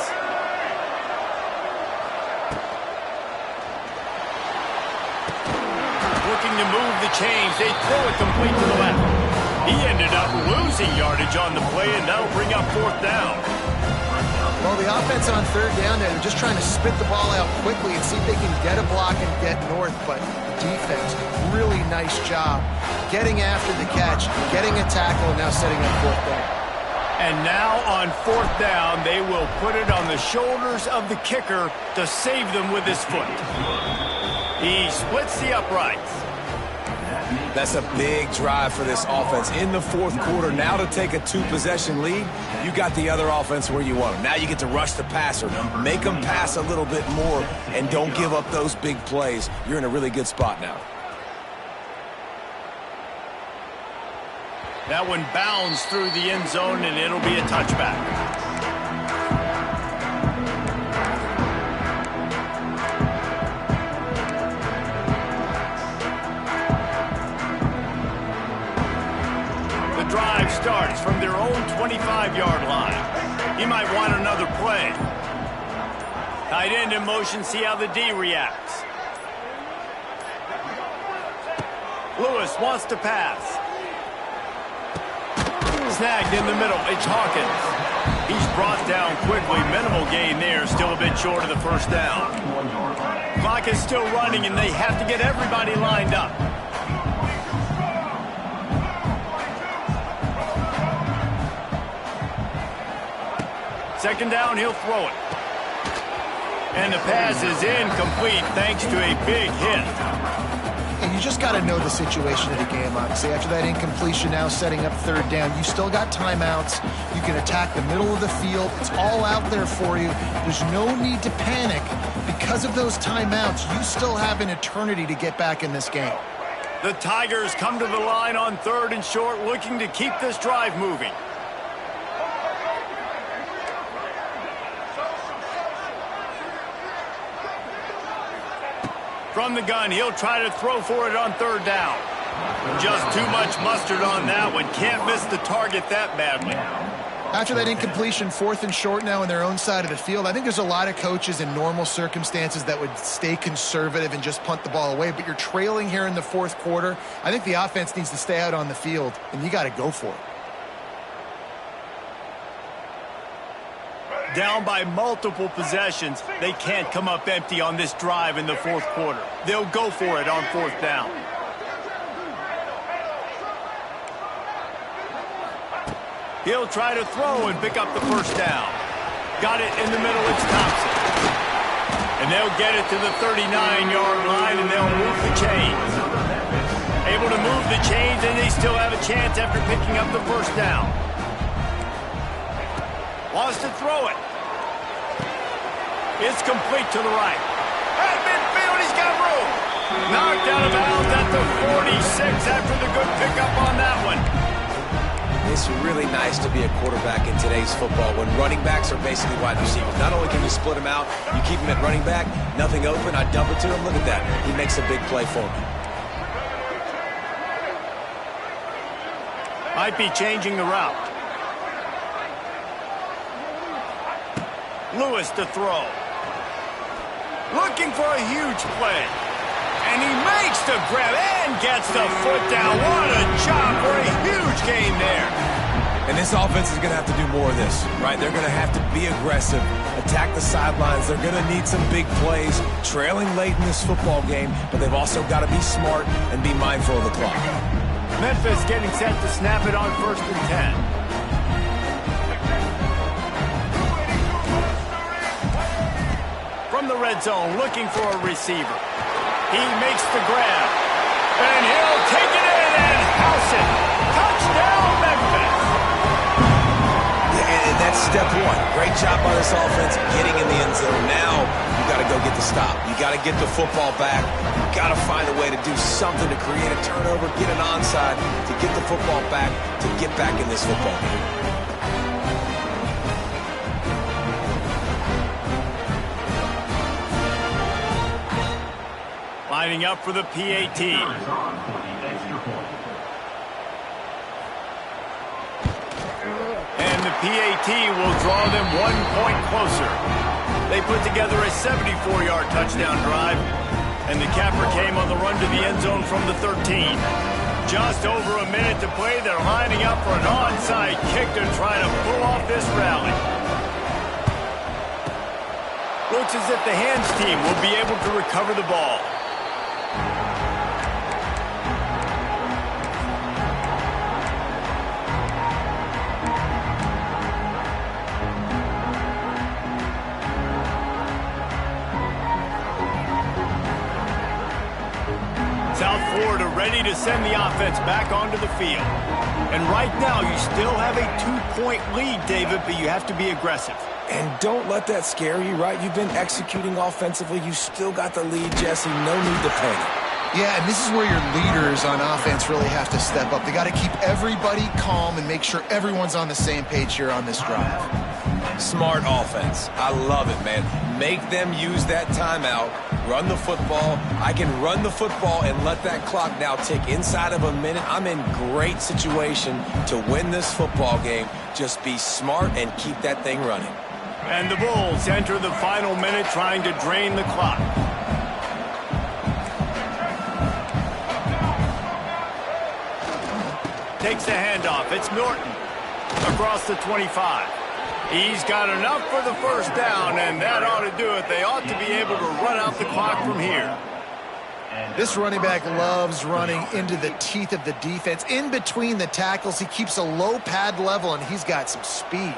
Looking to move the chains, they throw it complete to the left. He ended up losing yardage on the play, and that'll bring up 4th down. Well, the offense on third down there, they're just trying to spit the ball out quickly and see if they can get a block and get north, but the defense, really nice job getting after the catch, getting a tackle, and now setting up 4th down. And now on 4th down, they will put it on the shoulders of the kicker to save them with his foot. He splits the uprights. That's a big drive for this offense in the 4th quarter. Now to take a 2-possession lead, you got the other offense where you want them. Now you get to rush the passer, make them pass a little bit more, and don't give up those big plays. You're in a really good spot now. That one bounds through the end zone, and it'll be a touchback. Drive starts from their own 25-yard line. He might want another play. Tight end in motion, see how the D reacts. Lewis wants to pass. Snagged in the middle, it's Hawkins. He's brought down quickly, minimal gain there, still a bit short of the 1st down. Clock is still running, and they have to get everybody lined up. 2nd down, he'll throw it. And the pass is incomplete thanks to a big hit. And you just got to know the situation of the game, obviously. After that incompletion, now setting up 3rd down, you still got timeouts. You can attack the middle of the field. It's all out there for you. There's no need to panic. Because of those timeouts, you still have an eternity to get back in this game. The Tigers come to the line on 3rd and short, looking to keep this drive moving. From the gun, he'll try to throw for it on 3rd down. Just too much mustard on that one. Can't miss the target that badly. After that incompletion, 4th and short now on their own side of the field, I think there's a lot of coaches in normal circumstances that would stay conservative and just punt the ball away. But you're trailing here in the 4th quarter. I think the offense needs to stay out on the field, and you got to go for it. Down by multiple possessions, they can't come up empty on this drive in the 4th quarter. They'll go for it on 4th down. He'll try to throw and pick up the 1st down. Got it in the middle, it's Thompson. And they'll get it to the 39-yard line, and they'll move the chains. Able to move the chains, and they still have a chance after picking up the first down. Wants to throw it. It's complete to the right. At midfield, he's got room. Knocked out of bounds at the 46 after the good pickup on that one. It's really nice to be a quarterback in today's football when running backs are basically wide receivers. Not only can you split them out, you keep them at running back, nothing open, I dump it to him. Look at that. He makes a big play for me. Might be changing the route. Lewis to throw. Looking for a huge play. And he makes the grab and gets the foot down. What a job for a huge gain there. And this offense is going to have to do more of this, right? They're going to have to be aggressive, attack the sidelines. They're going to need some big plays, trailing late in this football game, but they've also got to be smart and be mindful of the clock. Memphis getting set to snap it on 1st and 10. From the red zone, looking for a receiver. He makes the grab. And he'll take it in and house it. Touchdown, Memphis. Yeah, and that's step one. Great job by this offense getting in the end zone. Now you got to go get the stop. You got to get the football back. You got to find a way to do something to create a turnover, get an onside, to get the football back, to get back in this football game. Lining up for the PAT. And the PAT will draw them 1 point closer. They put together a 74-yard touchdown drive, and the capper came on the run to the end zone from the 13. Just over a minute to play. They're lining up for an onside kick to try to pull off this rally. Looks as if the hands team will be able to recover the ball. South Florida ready to send the offense back onto the field. And right now, you still have a 2-point lead, David, but you have to be aggressive. And don't let that scare you, right? You've been executing offensively. You still got the lead, Jesse. No need to panic. Yeah, and this is where your leaders on offense really have to step up. They got to keep everybody calm and make sure everyone's on the same page here on this drive. Smart offense. I love it, man. Make them use that timeout. Run the football. I can run the football and let that clock now tick inside of a minute. I'm in great situation to win this football game. Just be smart and keep that thing running. And the Bulls enter the final minute trying to drain the clock. Takes the handoff. It's Norton across the 25. He's got enough for the first down, and that ought to do it. They ought to be able to run out the clock from here. This running back loves running into the teeth of the defense. In between the tackles, he keeps a low pad level, and he's got some speed.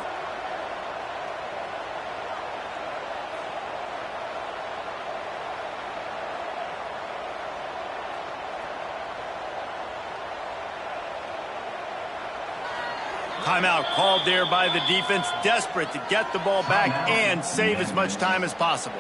Timeout called there by the defense, desperate to get the ball back and save as much time as possible.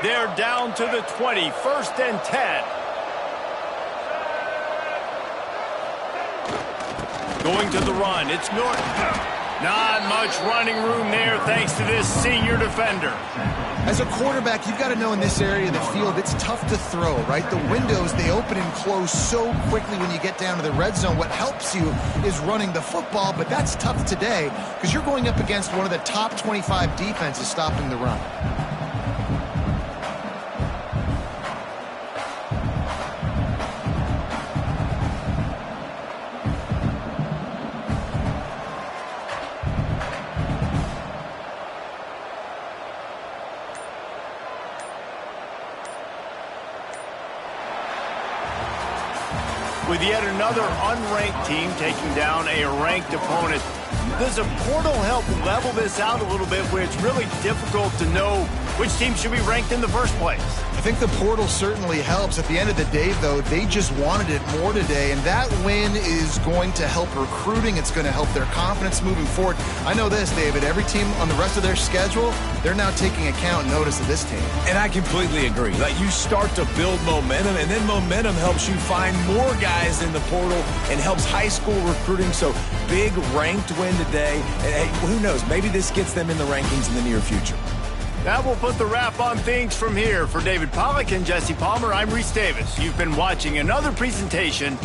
They're down to the 20, 1st and 10. Going to the run, it's Norton. Not much running room there thanks to this senior defender. As a quarterback, you've got to know in this area of the field, it's tough to throw, right? The windows, they open and close so quickly when you get down to the red zone. What helps you is running the football, but that's tough today because you're going up against one of the top 25 defenses stopping the run. with yet another unranked team taking down a ranked opponent. Does a portal help level this out a little bit where it's really difficult to know which team should be ranked in the first place? I think the portal certainly helps. At the end of the day, though, they just wanted it more today, and that win is going to help recruiting. It's going to help their confidence moving forward. I know this, David. Every team on the rest of their schedule, they're now taking account and notice of this team. And I completely agree. Like, you start to build momentum, and then momentum helps you find more guys in the portal and helps high school recruiting. So big ranked win today. And hey, who knows? Maybe this gets them in the rankings in the near future. That will put the wrap on things from here. For David Pollack and Jesse Palmer, I'm Reese Davis. You've been watching another presentation